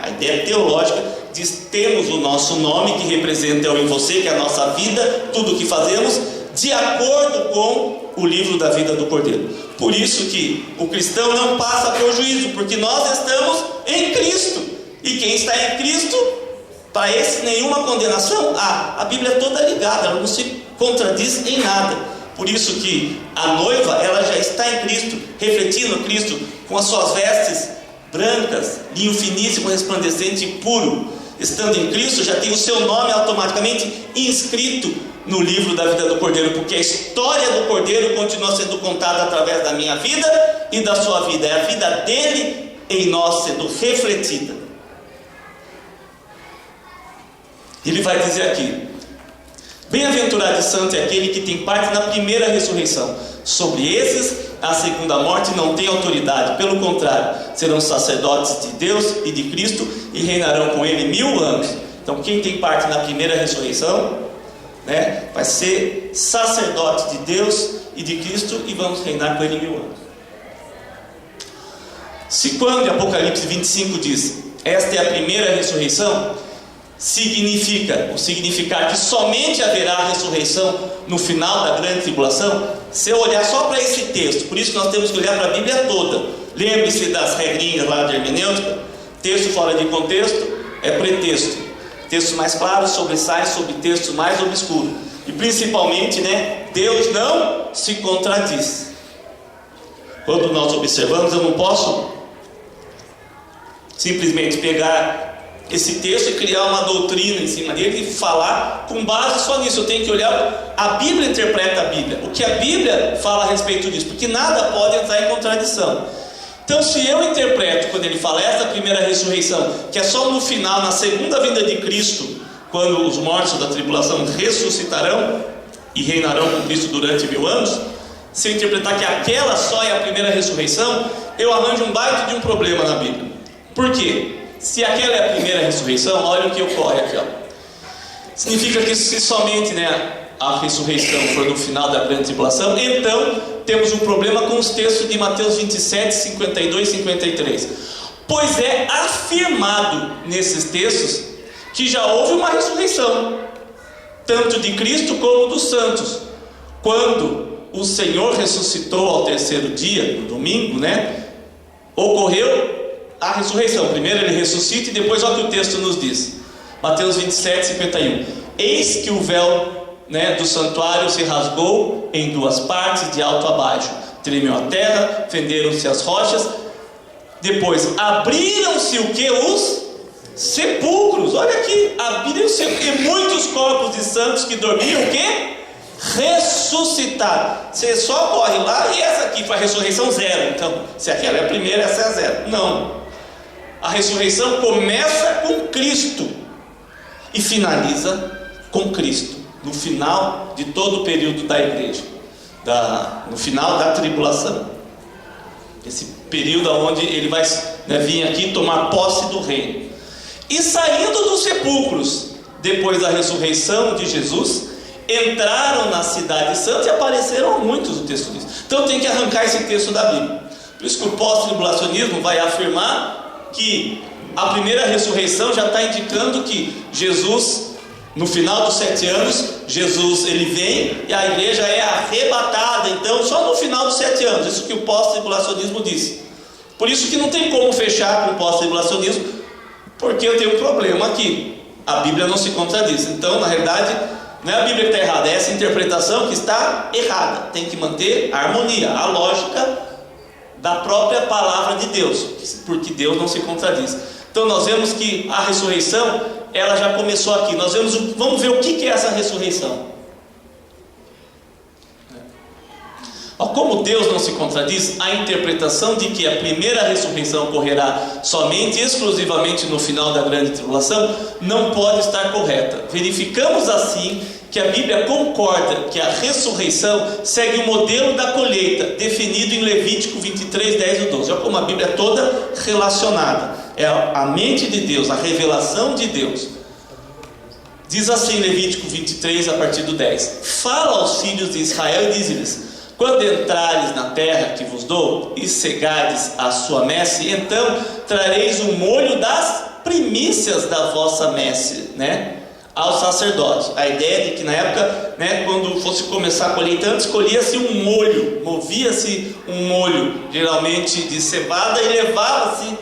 a ideia teológica de temos o nosso nome que representa eu e você, que é a nossa vida, tudo o que fazemos, de acordo com o livro da vida do Cordeiro. Por isso que o cristão não passa por juízo, porque nós estamos em Cristo. E quem está em Cristo, para esse nenhuma condenação. A Bíblia é toda ligada, ela não se contradiz em nada. Por isso que a noiva, ela já está em Cristo, refletindo Cristo, com as suas vestes brancas, linho finíssimo, resplandecente e puro. Estando em Cristo, já tem o seu nome automaticamente inscrito no livro da vida do Cordeiro, porque a história do Cordeiro continua sendo contada através da minha vida e da sua vida. É a vida dele em nós sendo refletida. Ele vai dizer aqui: bem-aventurado e santo é aquele que tem parte na primeira ressurreição. Sobre esses, a segunda morte não tem autoridade. Pelo contrário, serão sacerdotes de Deus e de Cristo e reinarão com ele 1000 anos. Então quem tem parte na primeira ressurreição, vai ser sacerdote de Deus e de Cristo e vamos reinar com ele 1000 anos. Se quando em Apocalipse 25 diz, esta é a primeira ressurreição, significa que somente haverá a ressurreição no final da grande tribulação. Se eu olhar só para esse texto, por isso que nós temos que olhar para a Bíblia toda. Lembre-se das regrinhas lá de hermenêutica. Texto fora de contexto é pretexto. Textos mais claros sobressaem sobre textos mais obscuros. E principalmente, Deus não se contradiz. Quando nós observamos, eu não posso simplesmente pegar esse texto e criar uma doutrina em cima dele e falar com base só nisso. Eu tenho que olhar, a Bíblia interpreta a Bíblia, o que a Bíblia fala a respeito disso, porque nada pode entrar em contradição. Então, se eu interpreto, quando ele fala esta primeira ressurreição, que é só no final, na segunda vinda de Cristo, quando os mortos da tribulação ressuscitarão e reinarão com Cristo durante 1000 anos, se eu interpretar que aquela só é a primeira ressurreição, eu arranjo um baita de um problema na Bíblia. Por quê? Se aquela é a primeira ressurreição, olha o que ocorre aqui. Significa que se somente a ressurreição for no final da grande tribulação, então temos um problema com os textos de Mateus 27, 52 e 53. Pois é afirmado nesses textos que já houve uma ressurreição, tanto de Cristo como dos santos. Quando o Senhor ressuscitou ao terceiro dia, no domingo, ocorreu a ressurreição. Primeiro ele ressuscita e depois olha o que o texto nos diz. Mateus 27, 51. Eis que o véu do santuário se rasgou em 2 partes, de alto a baixo. Tremeu a terra, fenderam-se as rochas. Depois abriram-se o que? Os sepulcros. Olha aqui, abriram-se e muitos corpos de santos que dormiam o que? Ressuscitaram. Você só corre lá e essa aqui foi a ressurreição 0. Então, se aquela é a primeira, essa é a 0. Não. A ressurreição começa com Cristo e finaliza com Cristo, no final de todo o período da igreja, no final da tribulação. Esse período onde ele vai vir aqui tomar posse do reino. E saindo dos sepulcros, depois da ressurreição de Jesus, entraram na cidade santa e apareceram a muitos, o texto diz. Então tem que arrancar esse texto da Bíblia. Por isso que o pós-tribulacionismo vai afirmar que a primeira ressurreição já está indicando que Jesus, no final dos 7 anos, Jesus ele vem e a igreja é arrebatada, então só no final dos 7 anos. Isso que o pós-tribulacionismo diz. Por isso que não tem como fechar com o pós-tribulacionismo, porque eu tenho um problema aqui. A Bíblia não se contradiz. Então, na realidade, não é a Bíblia que está errada, é essa interpretação que está errada. Tem que manter a harmonia, a lógica da própria palavra de Deus, porque Deus não se contradiz. Então nós vemos que a ressurreição, ela já começou aqui. Vamos ver o que é essa ressurreição. Como Deus não se contradiz, a interpretação de que a primeira ressurreição ocorrerá somente e exclusivamente no final da grande tribulação não pode estar correta. Verificamos assim que a Bíblia concorda que a ressurreição segue o modelo da colheita definido em Levítico 23, 10 e 12. Olha como a Bíblia é toda relacionada. É a mente de Deus, a revelação de Deus. Diz assim Levítico 23 a partir do 10: Fala aos filhos de Israel e diz-lhes: quando entrares na terra que vos dou e cegardes a sua messe, então trareis o molho das primícias da vossa messe, aos sacerdotes. A ideia de que na época, quando fosse começar a colheita, antes colhia-se um molho, movia-se um molho, geralmente de cevada, e levava-se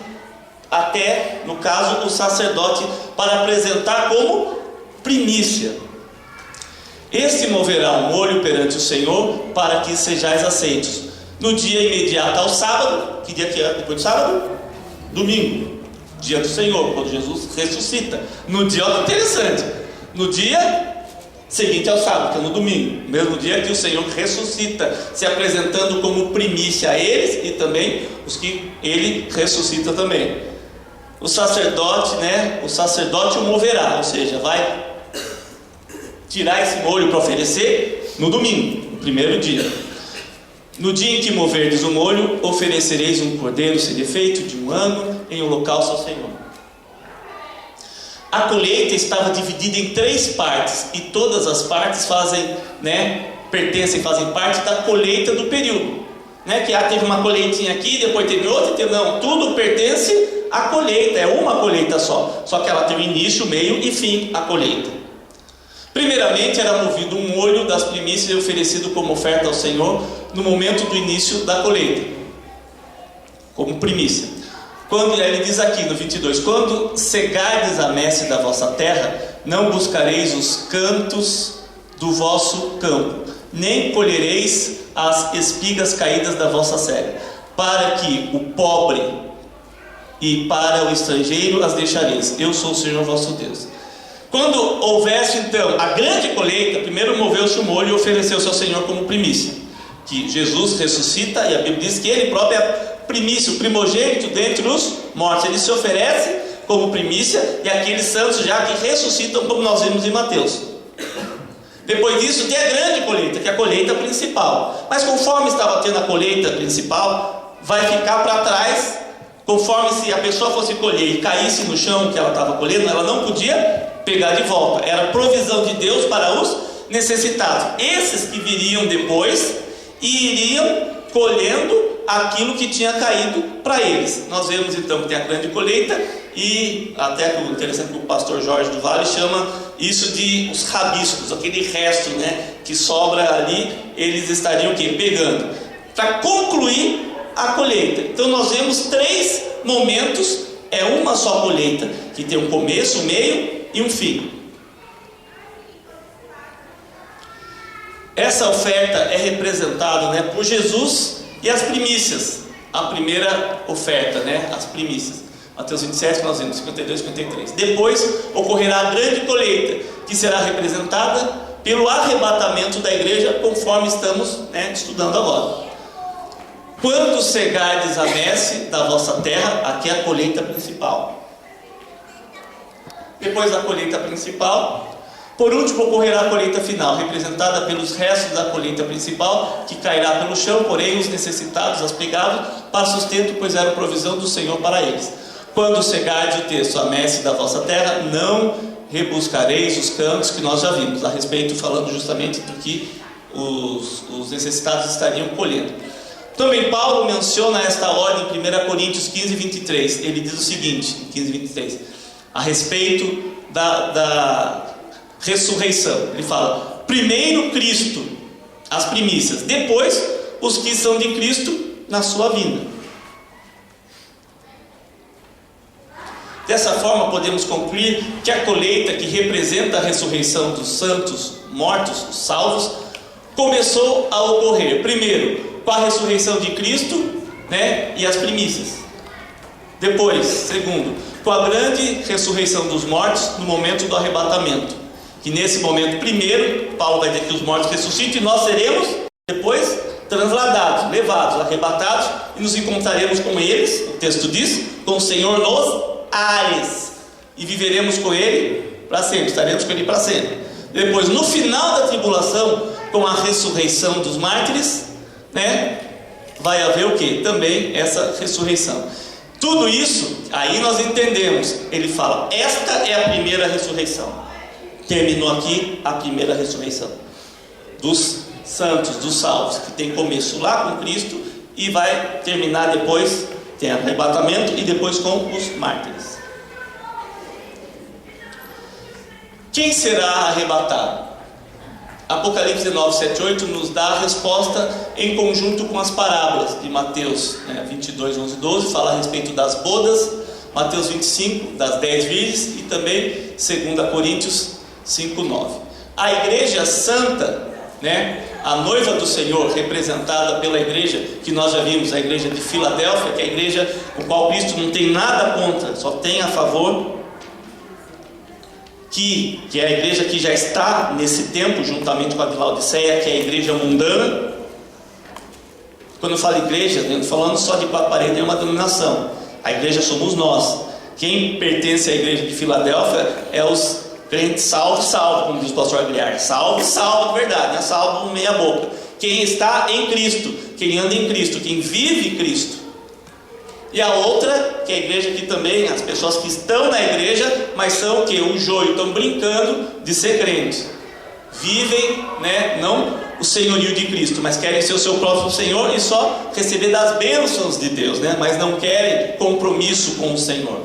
até, no caso, o sacerdote para apresentar como primícia. Este moverá um molho perante o Senhor, para que sejais aceitos. No dia imediato ao sábado, que dia que é depois do sábado? Domingo, dia do Senhor, quando Jesus ressuscita. No dia, olha que interessante, no dia seguinte ao sábado, que é no domingo, mesmo dia que o Senhor ressuscita, se apresentando como primícia a eles e também os que Ele ressuscita também. O sacerdote o moverá, ou seja, vai tirar esse molho para oferecer no domingo, no primeiro dia. No dia em que moverdes o molho, oferecereis um cordeiro sem defeito de 1 ano em holocausto ao Senhor. A colheita estava dividida em 3 partes, e todas as partes fazem parte da colheita do período. Que teve uma colheitinha aqui, depois teve outra, não, tudo pertence à colheita, é uma colheita só que ela tem o início, meio e fim, a colheita. Primeiramente era movido um molho das primícias e oferecido como oferta ao Senhor no momento do início da colheita, como primícia. Quando ele diz aqui no 22: quando cegardes a messe da vossa terra, não buscareis os cantos do vosso campo, nem colhereis as espigas caídas da vossa cega, para que o pobre e para o estrangeiro as deixareis. Eu sou o Senhor vosso Deus. Quando houvesse então a grande colheita, primeiro moveu-se o molho e ofereceu-se ao Senhor como primícia. Que Jesus ressuscita, e a Bíblia diz que Ele próprio é a primícia, o primogênito dentre os mortos. Ele se oferece como primícia, e aqueles santos já que ressuscitam, como nós vimos em Mateus. Depois disso tem a grande colheita, que é a colheita principal. Mas conforme estava tendo a colheita principal, vai ficar para trás. Conforme se a pessoa fosse colher e caísse no chão que ela estava colhendo, ela não podia pegar de volta. Era provisão de Deus para os necessitados. Esses que viriam depois e iriam colhendo aquilo que tinha caído para eles. Nós vemos então que tem a grande colheita, e até interessante que o pastor Jorge do Vale chama isso de os rabiscos, aquele resto que sobra ali, eles estariam pegando para concluir a colheita. Então nós vemos 3 momentos, é uma só colheita, que tem um começo, um meio e um fim. Essa oferta é representada por Jesus e as primícias. A primeira oferta, as primícias. Mateus 27, nós vemos 52 e 53. Depois ocorrerá a grande colheita, que será representada pelo arrebatamento da igreja, conforme estamos estudando agora. Quando cegardes a messe da vossa terra, aqui é a colheita principal. Depois da colheita principal, por último ocorrerá a colheita final, representada pelos restos da colheita principal, que cairá pelo chão, porém os necessitados, as pegados, para sustento, pois era provisão do Senhor para eles. Quando cegardes o texto, a messe da vossa terra, não rebuscareis os cantos, que nós já vimos, a respeito, falando justamente do que os necessitados estariam colhendo. Também Paulo menciona esta ordem em 1 Coríntios 15, 23. Ele diz o seguinte, 15, 23, a respeito da ressurreição. Ele fala: primeiro Cristo, as primícias, depois os que são de Cristo na sua vinda. Dessa forma podemos concluir que a colheita que representa a ressurreição dos santos mortos, os salvos, começou a ocorrer primeiro com a ressurreição de Cristo, e as primícias. Depois, segundo, com a grande ressurreição dos mortos no momento do arrebatamento, que nesse momento primeiro Paulo vai dizer que os mortos ressuscitam e nós seremos depois transladados. levados, arrebatados, e nos encontraremos com eles, o texto diz, com o Senhor nos ares, e viveremos com Ele para sempre, estaremos com Ele para sempre. Depois, no final da tribulação, com a ressurreição dos mártires, né, vai haver o que? Também essa ressurreição. Tudo isso, aí nós entendemos, ele fala, esta é a primeira ressurreição. Terminou aqui a primeira ressurreição dos santos, dos salvos, que tem começo lá com Cristo e vai terminar depois, tem arrebatamento e depois com os mártires. Quem será arrebatado? Apocalipse 19, 7, 8 nos dá a resposta em conjunto com as parábolas de Mateus 22, 11, 12, fala a respeito das bodas, Mateus 25, das 10 virgens, e também 2 Coríntios 5, 9. A igreja santa, a noiva do Senhor, representada pela igreja que nós já vimos, a igreja de Filadélfia, que é a igreja com qual Cristo não tem nada contra, só tem a favor, que é a igreja que já está nesse tempo, juntamente com a de Laodiceia, que é a igreja mundana. Quando eu falo igreja, não estou falando só de quatro paredes, é uma denominação. A igreja somos nós. Quem pertence à igreja de Filadélfia é os crentes salvo, salvo, como diz o pastor Aguiar. Salvo, salvo de verdade, não é salvo meia boca. Quem está em Cristo, quem anda em Cristo, quem vive Cristo. E a outra, que é a igreja que também, as pessoas que estão na igreja, mas são o que? O joio, estão brincando de ser crentes. Vivem, não o senhorio de Cristo, mas querem ser o seu próprio Senhor e só receber das bênçãos de Deus, mas não querem compromisso com o Senhor,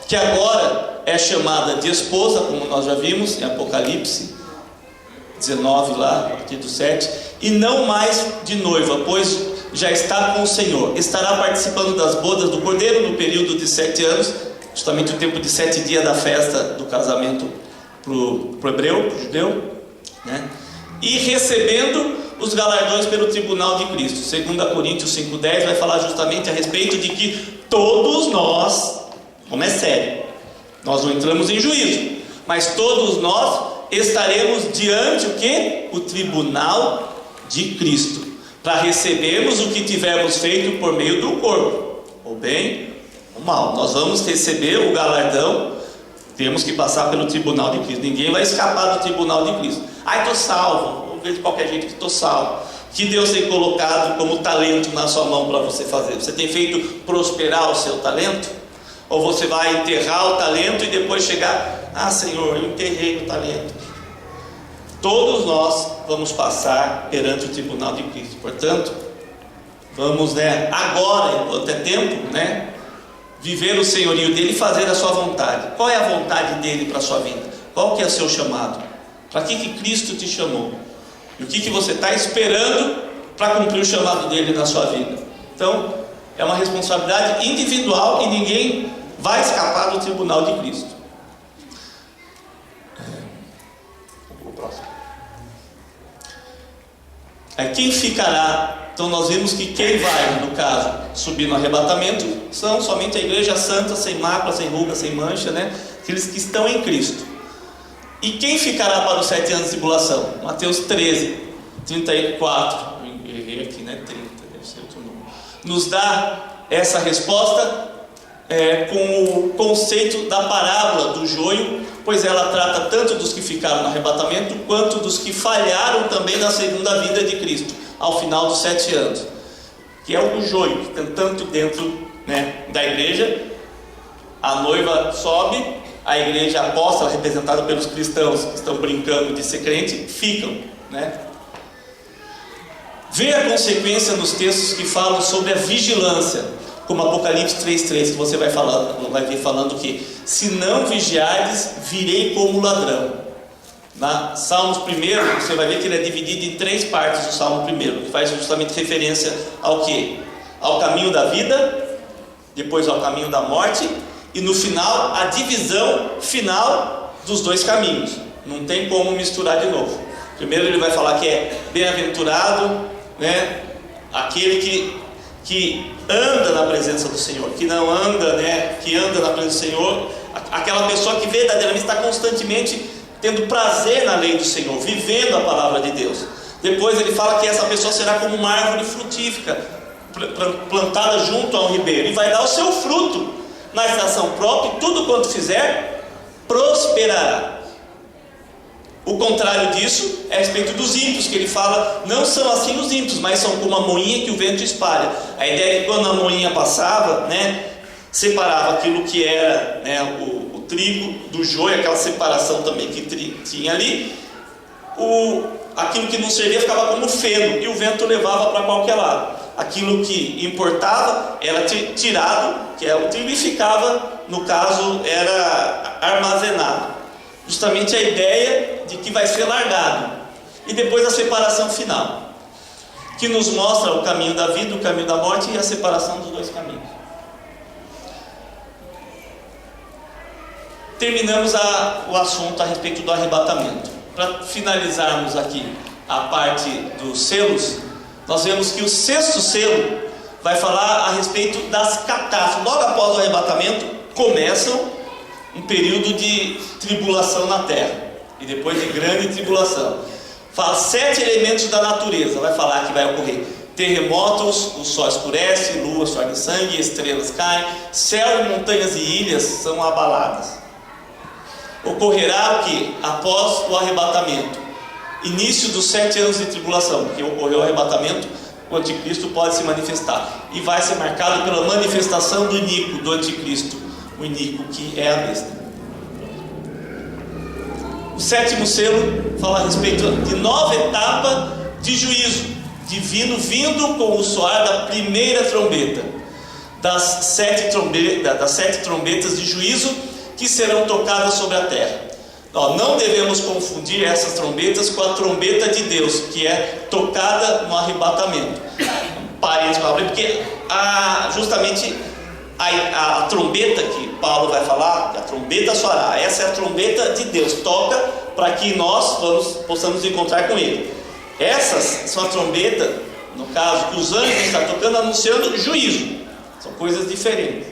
que agora é chamada de esposa, como nós já vimos em Apocalipse 19 lá, a partir do 7, e não mais de noiva, pois já está com o Senhor, estará participando das bodas do Cordeiro no período de 7 anos, justamente o tempo de 7 dias da festa do casamento para o hebreu, para o judeu, e recebendo os galardões pelo tribunal de Cristo. 2 Coríntios 5,10 vai falar justamente a respeito de que todos nós, como é sério, nós não entramos em juízo, mas todos nós estaremos diante o que? O tribunal de Cristo, para recebermos o que tivermos feito por meio do corpo, ou bem ou mal. Nós vamos receber o galardão, temos que passar pelo tribunal de Cristo. Ninguém vai escapar do tribunal de Cristo. Estou salvo, vou ver de qualquer jeito que estou salvo. Que Deus tem colocado como talento na sua mão para você fazer? Você tem feito prosperar o seu talento? Ou você vai enterrar o talento e depois chegar, Senhor, eu enterrei o talento. Todos nós vamos passar perante o tribunal de Cristo. Portanto, vamos agora, enquanto é tempo, viver o senhorio dele e fazer a sua vontade. Qual é a vontade dele para a sua vida? Qual que é o seu chamado? Para que Cristo te chamou? E o que você está esperando para cumprir o chamado dele na sua vida? Então, é uma responsabilidade individual e ninguém vai escapar do tribunal de Cristo. O próximo. Quem ficará? Então nós vimos que quem vai, no caso, subir no arrebatamento, são somente a igreja santa, sem mácula, sem ruga, sem mancha, aqueles que estão em Cristo. E quem ficará para os 7 anos de tribulação? Mateus 13, 34, eu errei aqui, 30, deve ser outro número. Nos dá essa resposta com o conceito da parábola do joio, pois ela trata tanto dos que ficaram no arrebatamento, quanto dos que falharam também na segunda vinda de Cristo, ao final dos 7 anos, que é o joio, que tem tanto dentro da igreja. A noiva sobe, a igreja apóstola, representada pelos cristãos que estão brincando de ser crente, ficam, Vê a consequência nos textos que falam sobre a vigilância, como Apocalipse 3,3, que você vai ver falando que se não vigiardes, virei como ladrão. Na Salmos 1, você vai ver que ele é dividido em 3 partes do Salmo 1, que faz justamente referência ao quê? Ao caminho da vida, depois ao caminho da morte, e no final, a divisão final dos 2 caminhos. Não tem como misturar de novo. Primeiro ele vai falar que é bem-aventurado, aquele que anda na presença do Senhor, que não anda, que anda na presença do Senhor, aquela pessoa que verdadeiramente está constantemente tendo prazer na lei do Senhor, vivendo a palavra de Deus. Depois ele fala que essa pessoa será como uma árvore frutífera, plantada junto a um ribeiro, e vai dar o seu fruto na estação própria, e tudo quanto fizer, prosperará. O contrário disso é a respeito dos ímpios, que ele fala, não são assim os ímpios, mas são como a moinha que o vento espalha. A ideia é que quando a moinha passava, separava aquilo que era o trigo do joio, aquela separação também que tinha ali, aquilo que não servia ficava como feno, e o vento levava para qualquer lado. Aquilo que importava era tirado, que é o trigo, e ficava, no caso, era armazenado. Justamente a ideia de que vai ser largado. E depois a separação final, que nos mostra o caminho da vida, o caminho da morte e a separação dos dois caminhos. Terminamos o assunto a respeito do arrebatamento. Para finalizarmos aqui a parte dos selos, nós vemos que o 6º selo vai falar a respeito das catástrofes. Logo após o arrebatamento, começam um período de tribulação na terra, e depois de grande tribulação. Fala 7 elementos da natureza, vai falar que vai ocorrer terremotos, o sol escurece, lua torna sangue, estrelas caem, céu e montanhas e ilhas são abaladas. Ocorrerá o que? Após o arrebatamento, início dos 7 anos de tribulação, que ocorreu o arrebatamento, o anticristo pode se manifestar, e vai ser marcado pela manifestação do iníquo, do anticristo, o iníquo que é a besta. O 7º selo fala a respeito de nova etapa de juízo divino, vindo com o soar da primeira trombeta, das 7 trombetas de juízo que serão tocadas sobre a terra. Não devemos confundir essas trombetas com a trombeta de Deus, que é tocada no arrebatamento. Porque justamente a trombeta que Paulo vai falar, a trombeta soará, essa é a trombeta de Deus, toca para que nós possamos encontrar com Ele. Essas são a trombeta, no caso, que os anjos estão tocando, anunciando juízo. São coisas diferentes.